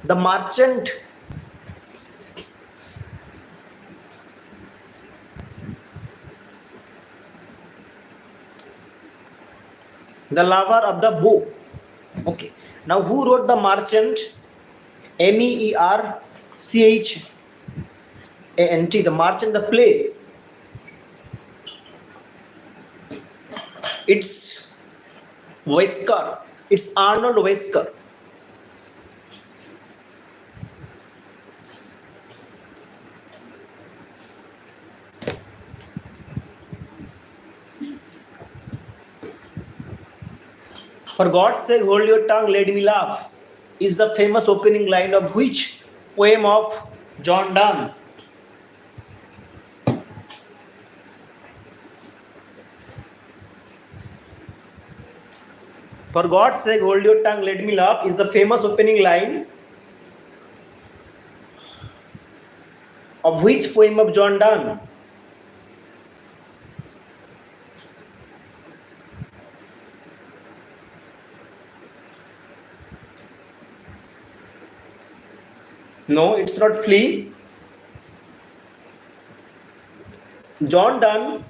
The Merchant. The Lover of the Bow. Okay. Now, who wrote The Merchant? Merchant. The Merchant, the play. It's Wesker. It's Arnold Wesker. For God's sake, hold your tongue, let me laugh, is the famous opening line of which poem of John Donne? For God's sake, hold your tongue, let me laugh is the famous opening line of which poem of John Donne? No, it's not Flea. John Donne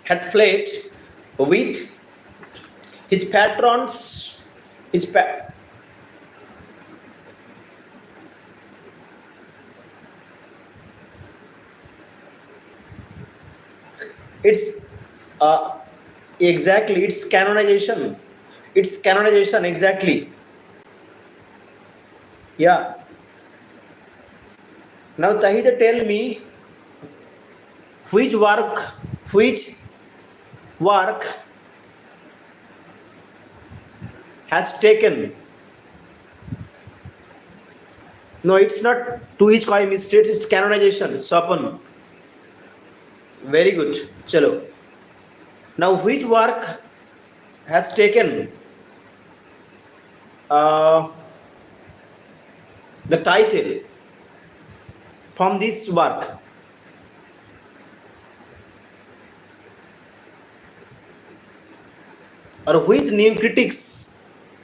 had fled with his patrons, It's exactly, it's canonization. It's canonization, exactly. Yeah. Now Tahida, tell me which work, which work has taken. No, it's not to each coin mistake, it's canonization. Sopan. Very good. Chalo. Now which work has taken uh, the title from this work? Or which name critics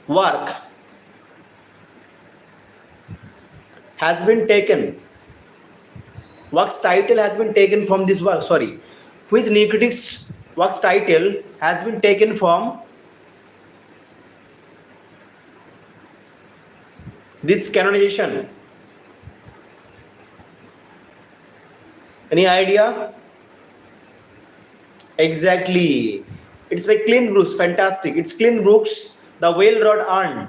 work has been taken, work's title has been taken from this work, sorry, which name critics work's title has been taken from this canonization? Any idea? Exactly. It's like Clean Brooks. Fantastic. It's Clean Brooks, the whale rod urn.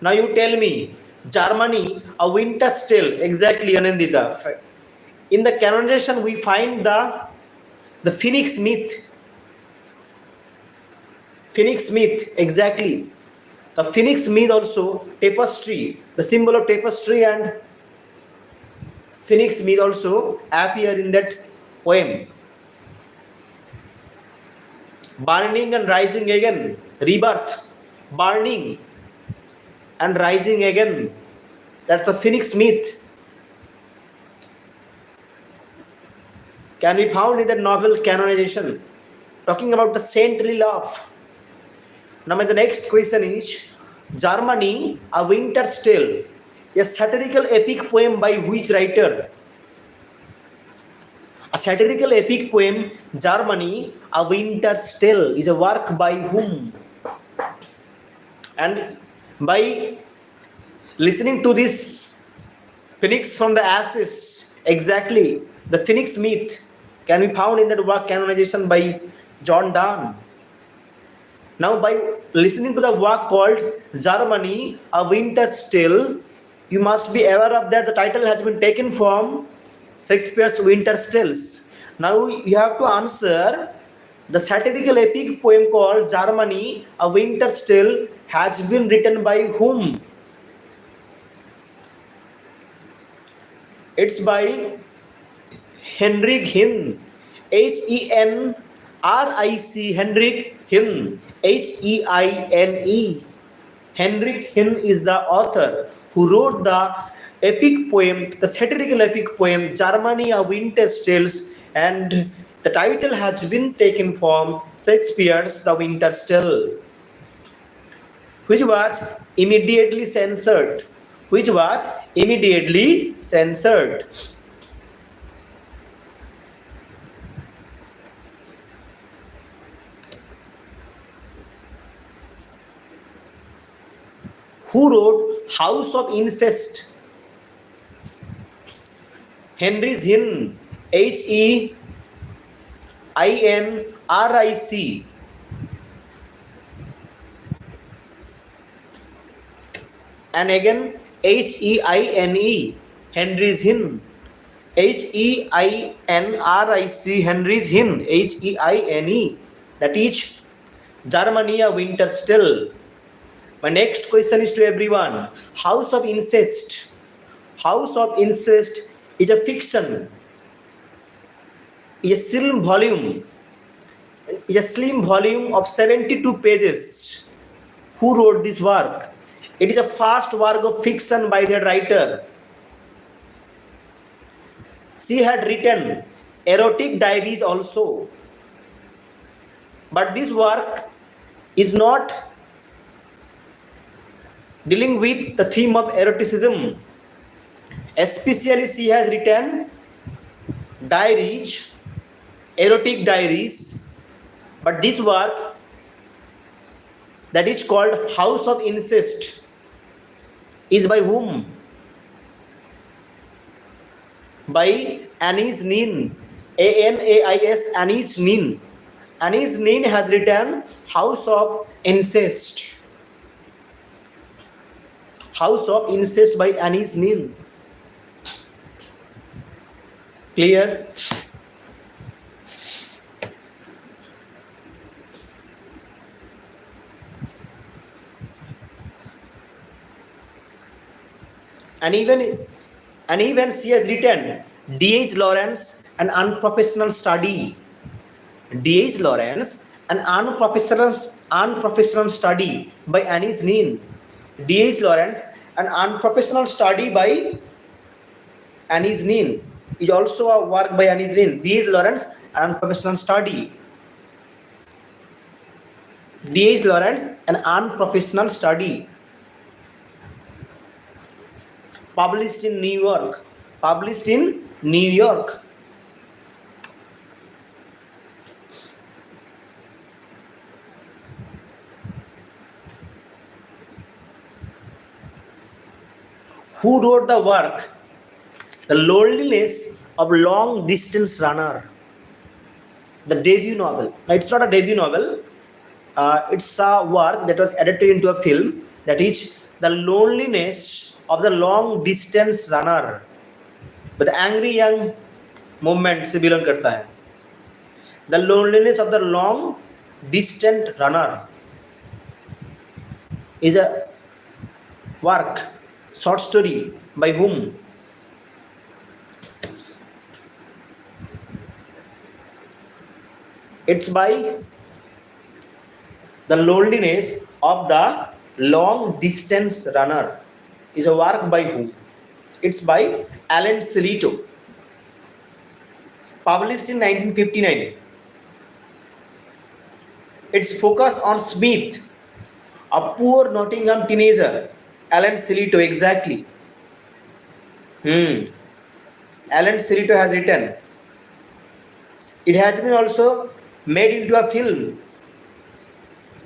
Now you tell me, Germany, a winter's tale. Exactly, Anandita. In the canonization, we find the phoenix myth. Phoenix myth, exactly. The phoenix myth also, tapestry, the symbol of tapestry and phoenix myth also appear in that poem. Burning and rising again, rebirth, burning and rising again. That's the phoenix myth. Can be found in the novel canonization. Talking about the saintly love. Now the next question is Germany, a winter's tale, a satirical epic poem by which writer? A satirical epic poem, Germany, a winter's tale, is a work by whom? And by listening to this phoenix from the ashes, exactly, the phoenix myth can be found in that work canonization by John Donne. Now by listening to the work called Germany, a winter's tale, you must be aware of that the title has been taken from Shakespeare's Winter's Tales. Now you have to answer the satirical epic poem called Germany, a Winter's Tale has been written by whom? It's by Henrik Hinn. Henric, Henrik Hinn. Heine. Henrik Hinn is the author who wrote the epic poem, the satirical epic poem, Germany, a Winter's Tales, and the title has been taken from Shakespeare's The Winter's Tale, which was immediately censored. Which was immediately censored. Who wrote House of Incest? Henry Hinn, Heinric, and again Heine, Henry Hinn, Heinric, Henry Hinn, Heine. That is Germany, a Winter's Tale. My next question is to everyone. House of Incest. House of Incest is a fiction. Is a slim volume. Is a slim volume of 72 pages. Who wrote this work? It is a fast work of fiction by the writer. She had written erotic diaries also. But this work is not dealing with the theme of eroticism. Especially she has written diaries, erotic diaries, but this work that is called House of Incest is by whom? By Annie Nin. Anais, Anis Nin. Anis Nin has written House of Incest. House of Incest by Anis Nin. Clear? And even she has written D.H. Lawrence, an unprofessional study. D.H. Lawrence, an unprofessional study by Anis Nin. D.H. Lawrence, an unprofessional study by Anis Nin is also a work by Anis Nin. D.H. Lawrence, an unprofessional study. D.H. Lawrence, an unprofessional study. Published in New York. Published in New York. Who wrote the work The Loneliness of Long Distance Runner? The debut novel. Now, it's not a debut novel. It's a work that was adapted into a film, that is The Loneliness of the Long Distance Runner. But the angry young movement से belong करता है. The Loneliness of the Long Distant Runner is a work, short story by whom? It's by The Loneliness of the Long Distance Runner is a work by whom? It's by Alan Silito. Published in 1959. It's focused on Smith, a poor Nottingham teenager. Alan Silito, exactly. Alan Silito has written. It has been also made into a film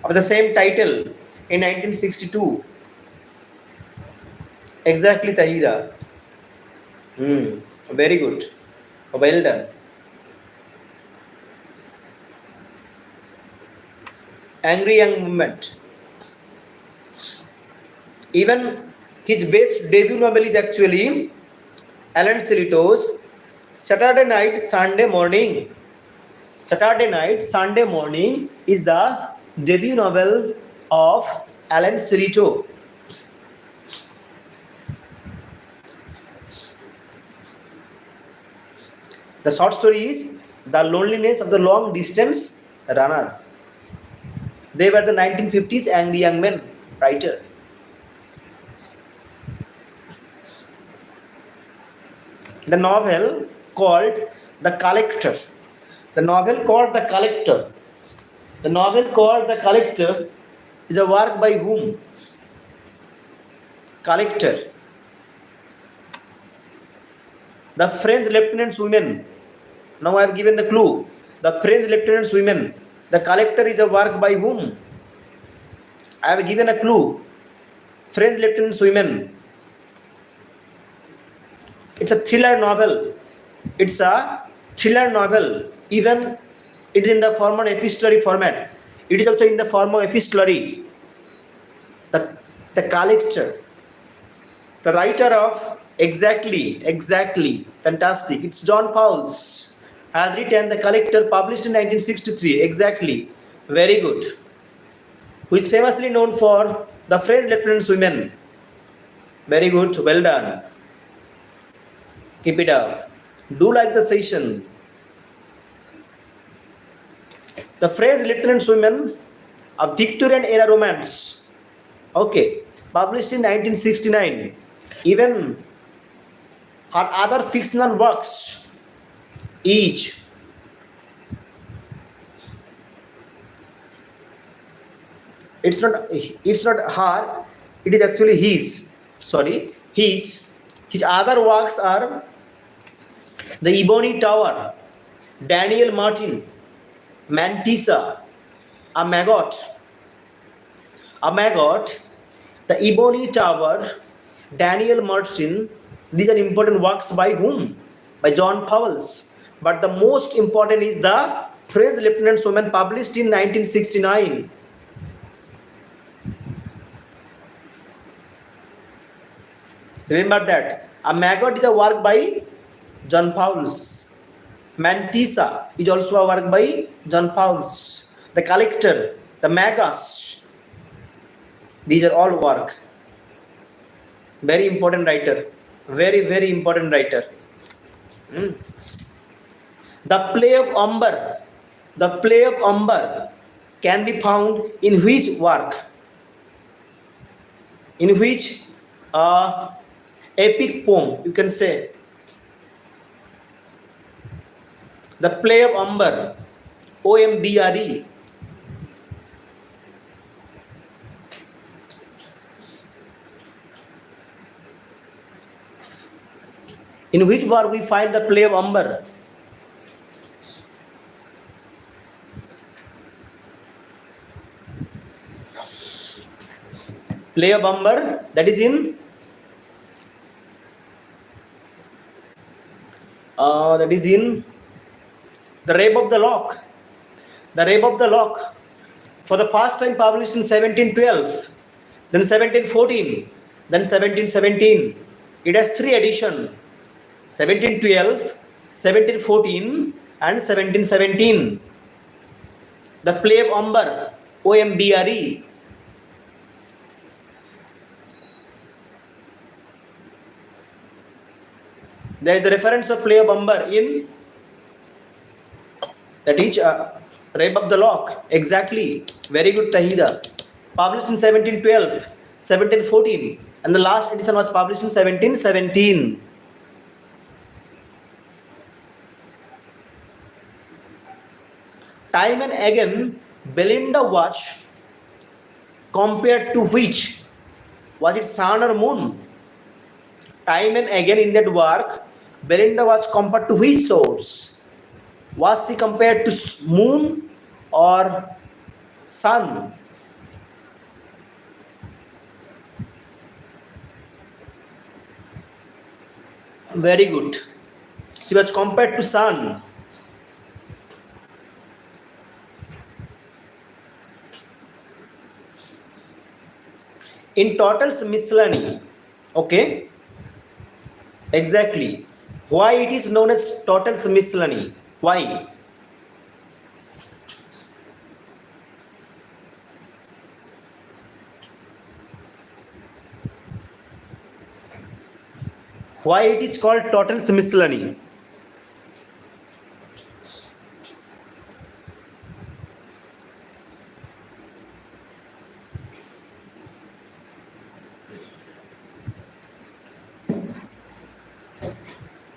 of the same title in 1962. Exactly, Tahida. Very good. Well done. Angry Young Movement. Even his best debut novel is actually Alan Silito's Saturday Night, Sunday Morning. Saturday Night, Sunday Morning is the debut novel of Alan Silito. The short story is The Loneliness of the Long Distance Runner. They were the 1950s angry young men writer. The novel called The Collector. The novel called The Collector. The novel called The Collector is a work by whom? Collector. The French Lieutenant's Women. Now I have given the clue. The French Lieutenant's Women. The Collector is a work by whom? I have given a clue. French Lieutenant's Women. It's a thriller novel. It's a thriller novel. Even it is in the form of epistolary format. It is also in the form of epistolary. The Collector. The writer of exactly, fantastic. It's John Fowles has written The Collector, published in 1963. Exactly, very good. Who is famously known for The French Lieutenant's Women. Very good, well done. Keep it up. Do like the session. The French Lieutenant's Women, a Victorian era romance. Okay, published in 1969. Even her other fictional works, each it's not her, it is actually his. Sorry, his other works are The Ebony Tower, Daniel Martin, Mantissa, A Maggot, The Ebony Tower, Daniel Martin. These are important works by whom? By John Fowles. but the most important is the French Lieutenant's Woman, published in 1969. Remember that. A Maggot is a work by John Fowles. Mantissa is also a work by John Fowles. The Collector, the Magus, these are all work. Very important writer. Very, very important writer. The Play of Umber. The Play of Umber can be found in which work? In which epic poem, you can say? The Play of Umber, OMBRE. In which work we find the Play of Umber? Play of Umber, that is in The Rape of the Lock. The Rape of the Lock, for the first time published in 1712, then 1714, then 1717. It has 3 editions: 1712, 1714, and 1717. The Play of Umber, OMBRE. There is the reference of Play of Umber in that is Rape of the Lock. Exactly. Very good, Tahida. Published in 1712, 1714, and the last edition was published in 1717. Time and again, Belinda watch compared to which? Was it sun or moon? Time and again in that work, Belinda was compared to which source? Was she compared to moon or sun? Very good. She was compared to sun. In Total's Miscellany. Okay. Exactly. Why it is known as Total's Miscellany? Why? Why it is called Total's Miscellany?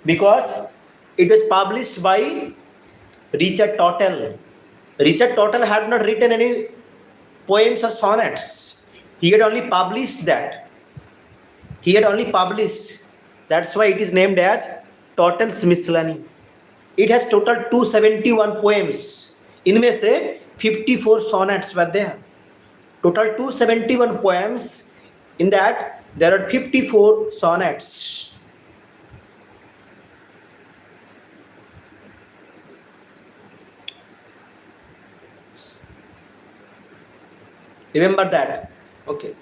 Because it was published by Richard Tottel. Richard Tottel had not written any poems or sonnets. He had only published that. He had only published. That's why it is named as Tottel's Miscellany. It has total 271 poems. इनमें से 54 sonnets were there. Total 271 poems. In that there are 54 sonnets. Remember that. Okay.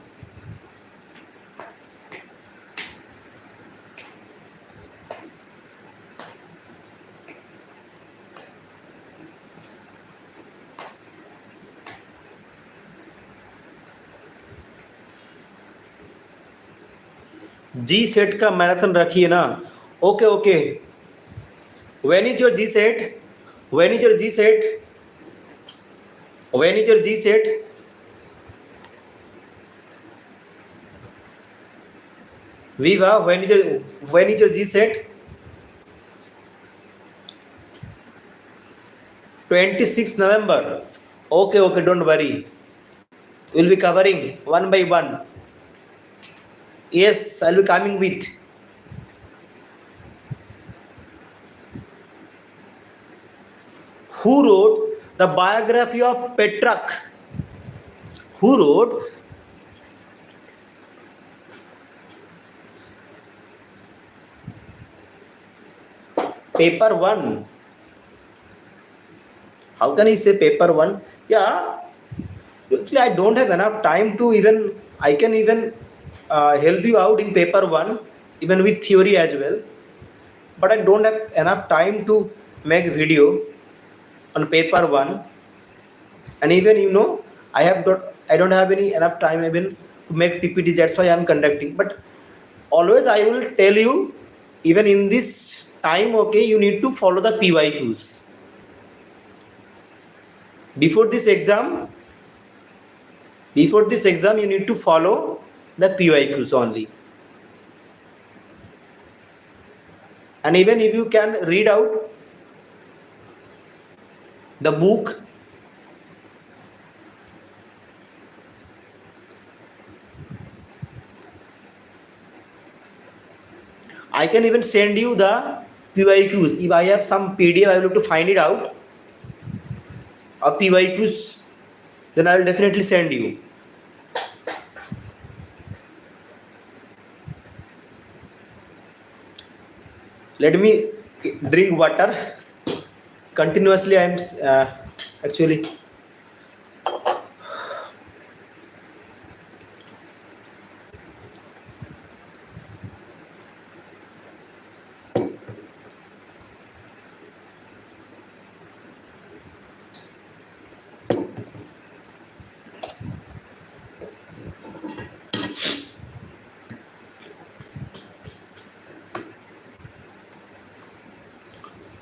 Ji set का marathon रखिए ना. Okay okay. When is your G set? When is your G set? When is your G set? Viva, when is your G set? 26th November. Okay, okay, don't worry. We'll be covering one by one. Yes, I'll be coming with. Who wrote the biography of Petrarch? Who wrote paper 1? How can I say paper 1? Yeah, actually I don't have enough time to even, I can even help you out in paper 1, even with theory as well. But I don't have enough time to make video on paper 1. And even, I don't have any enough time even to make PPT. That's why I'm conducting. But always I will tell you, even in this time, okay, you need to follow the PYQs before this exam. Before this exam, you need to follow the PYQs only. And even if you can read out the book, I can even send you the PYQs. If I have some PDF, I will have to find it out of PYQs, then I will definitely send you. Let me drink water. Continuously I am actually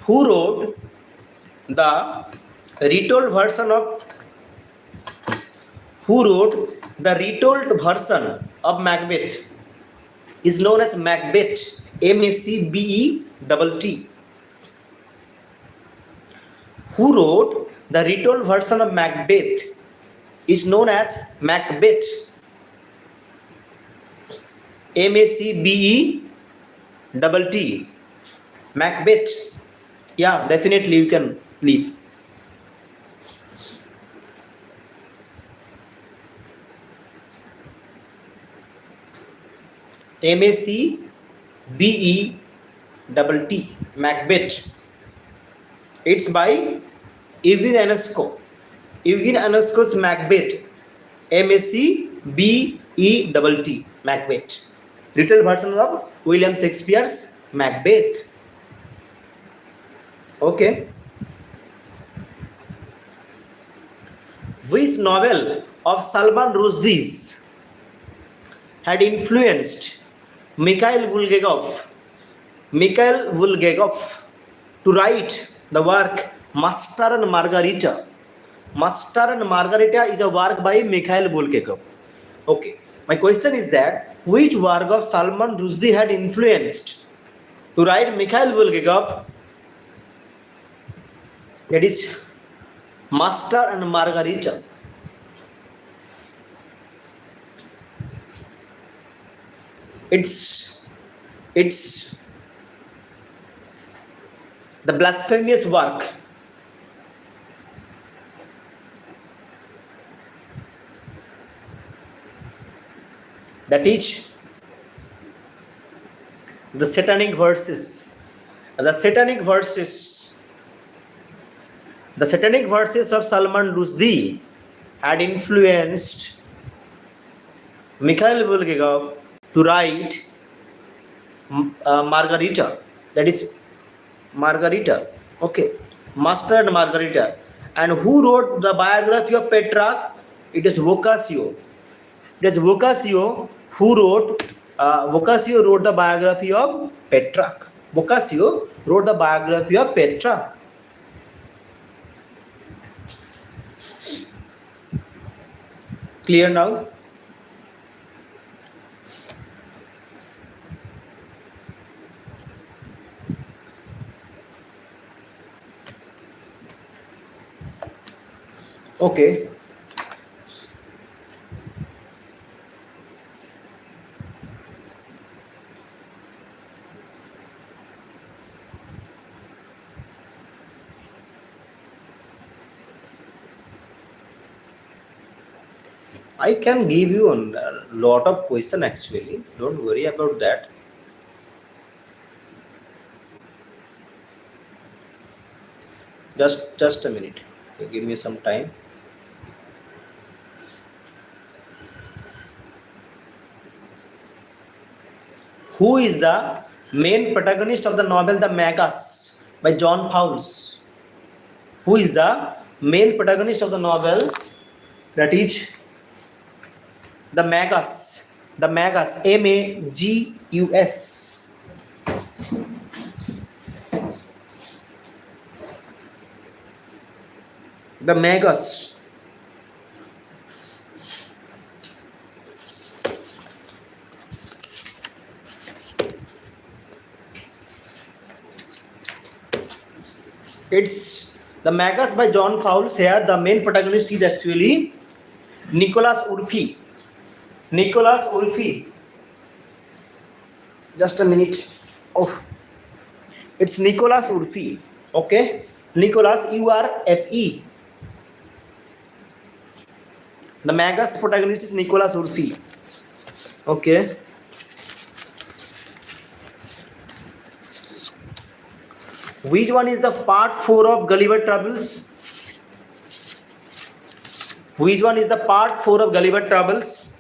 who wrote the retold version of Macbeth is known as Macbeth, Macbeth. Who wrote the retold version of Macbeth is known as Macbeth, Macbeth. Macbeth. Yeah, definitely you can leave. Macbeth. Macbeth. It's by Eugene Ionesco's Macbeth. Macbeth. Macbeth. Retold version of William Shakespeare's Macbeth. Okay. Which novel of Salman Rushdie's had influenced Mikhail Bulgakov to write the work Master and Margarita? Master and Margarita is a work by Mikhail Bulgakov. Okay. My question is that which work of Salman Rushdie had influenced to write Mikhail Bulgakov? That is Master and Margarita. It's the blasphemous work. That is the satanic verses. The satanic verses of Salman Rushdie had influenced Mikhail Bulgakov to write Margarita. That is Margarita. Okay. Master and Margarita. And who wrote the biography of Petrarch? It is Boccaccio. It is Boccaccio who wrote. Boccaccio wrote the biography of Petrarch. Boccaccio wrote the biography of Petrarch. Clear now? Okay. I can give you a lot of question actually. Don't worry about that. Just a minute. Okay, give me some time. Who is the main protagonist of the novel The Magus by John Fowles? Who is the main protagonist of the novel that is The Magus? The Magus, Magus. The Magus. It's The Magus by John Fowles. Here, the main protagonist is actually Nicholas Urfi. Nicholas Urfi. Just a minute. Oh, it's Nicholas Urfi. Okay, Nicholas Urfe. The Magus protagonist is Nicholas Urfi. Okay. Which one is the part 4 of Gulliver Travels? Which one is the part 4 of Gulliver Travels?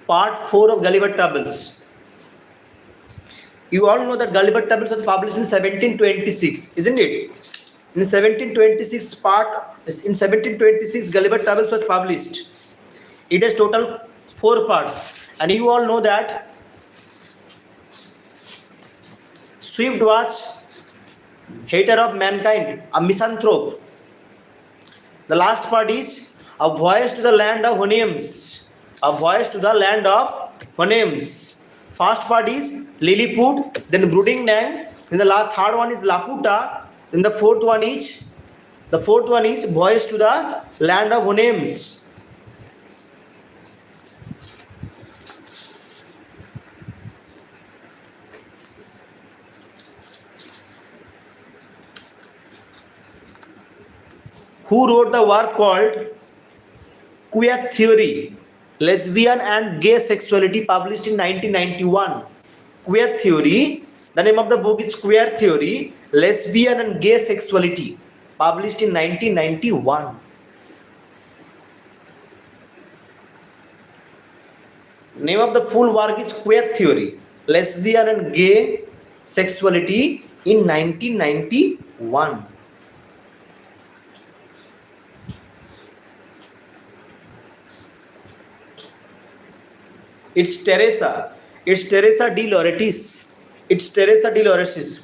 Part 4 of Gulliver Travels. You all know that Gulliver Travels was published in 1726, isn't it? In 1726, Gulliver Travels was published. It has total 4 parts, and you all know that Swift was hater of mankind, a misanthrope. The last part is a voyage to the land of Houyhnhnms. A voyage to the land of Houyhnhnms. First part is Lilliput, then Brooddingdang, then the third one is Laputa, then the fourth one is voyage to the land of Houyhnhnms. Who wrote the work called Queer Theory, Lesbian and Gay Sexuality, published in 1991? Queer Theory, the name of the book is Queer Theory, Lesbian and Gay Sexuality, published in 1991. Name of the full work is Queer Theory, Lesbian and Gay Sexuality, in 1991. It's Teresa de Lauretis. It's Teresa de Lauretis.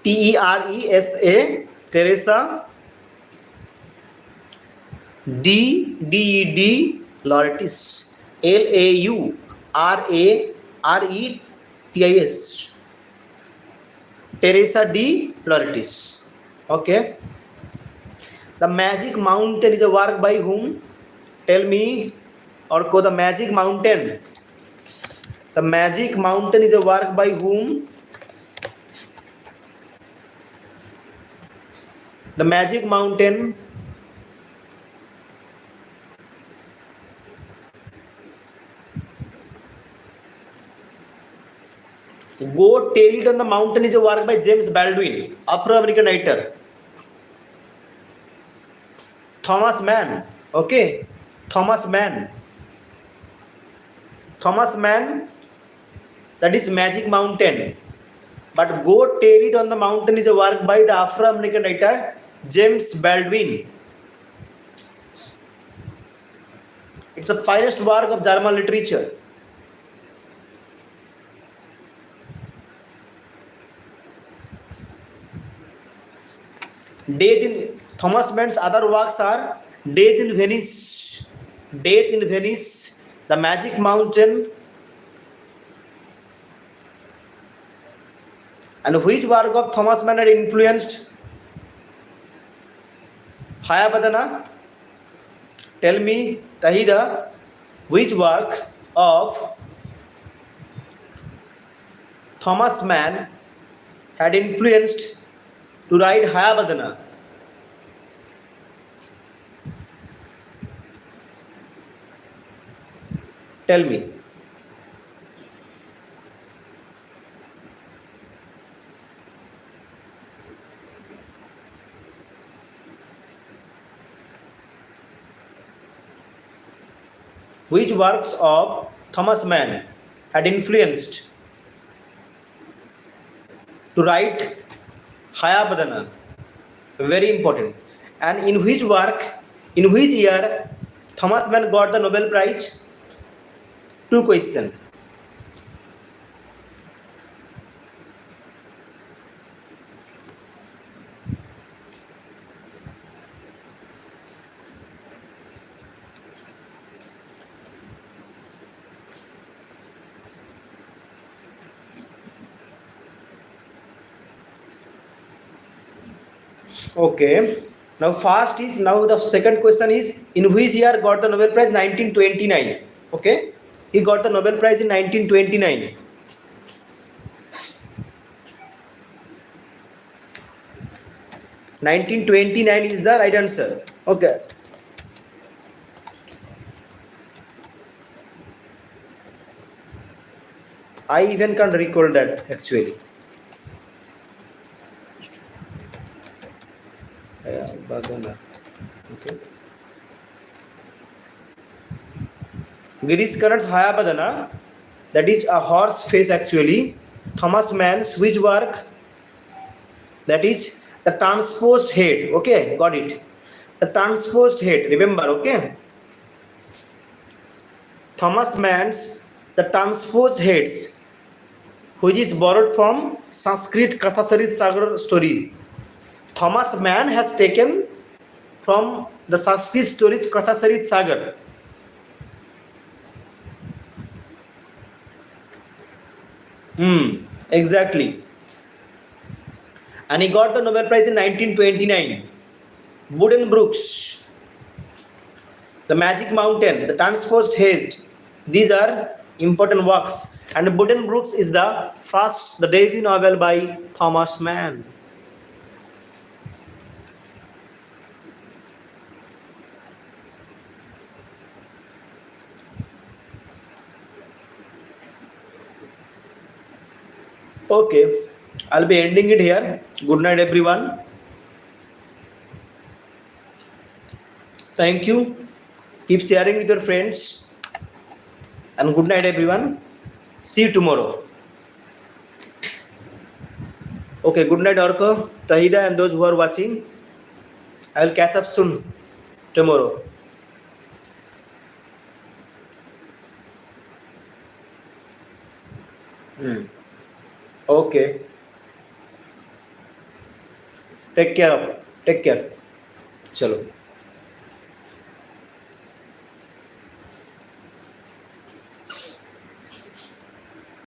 Teresa, Teresa D Lauretis. Lauretis. Teresa de Lauretis. Okay. The Magic Mountain is a work by whom? Tell me. Or The Magic Mountain. The Magic Mountain is a work by whom? The Magic Mountain. Go Tell It on the Mountain is a work by James Baldwin, Afro-American writer. Thomas Mann. Okay. Thomas Mann, that is Magic Mountain. But Go Tell It on the Mountain is a work by the Afro-American writer James Baldwin. It's the finest work of German literature. Thomas Mann's other works are Death in Venice, The Magic Mountain, and which work of Thomas Mann had influenced Hayabadana? Tell me, Tahida, which work of Thomas Mann had influenced to write Hayabadana? Tell me. Which works of Thomas Mann had influenced to write Hayabadana? Very important. And in which work, in which year Thomas Mann got the Nobel Prize? Two questions. Okay. Now first is, now the second question is, in which year got the Nobel Prize? 1929. Okay. He got the Nobel Prize in 1929. 1929 is the right answer. Okay. I even can't recall that actually. Yeah, Badana. Okay. Girish Karnad's Hayabadana, that is a horse face actually. Thomas Mann's which work? That is the transposed head. Okay, got it. The transposed head. Remember, okay. Thomas Mann's the transposed heads, which is borrowed from Sanskrit Kathasarit Sagar story. Thomas Mann has taken from the Sanskrit stories Kathasarit Sagar. Exactly. And he got the Nobel Prize in 1929. Buddenbrooks, the Magic Mountain, the Transposed Haste, these are important works. And Buddenbrooks is the debut novel by Thomas Mann. Okay, I'll be ending it here. Good night, everyone. Thank you. Keep sharing with your friends. And good night, everyone. See you tomorrow. Okay, good night, Orko, Tahida, and those who are watching. I will catch up soon tomorrow. Okay. Take care. Take care. Chalo.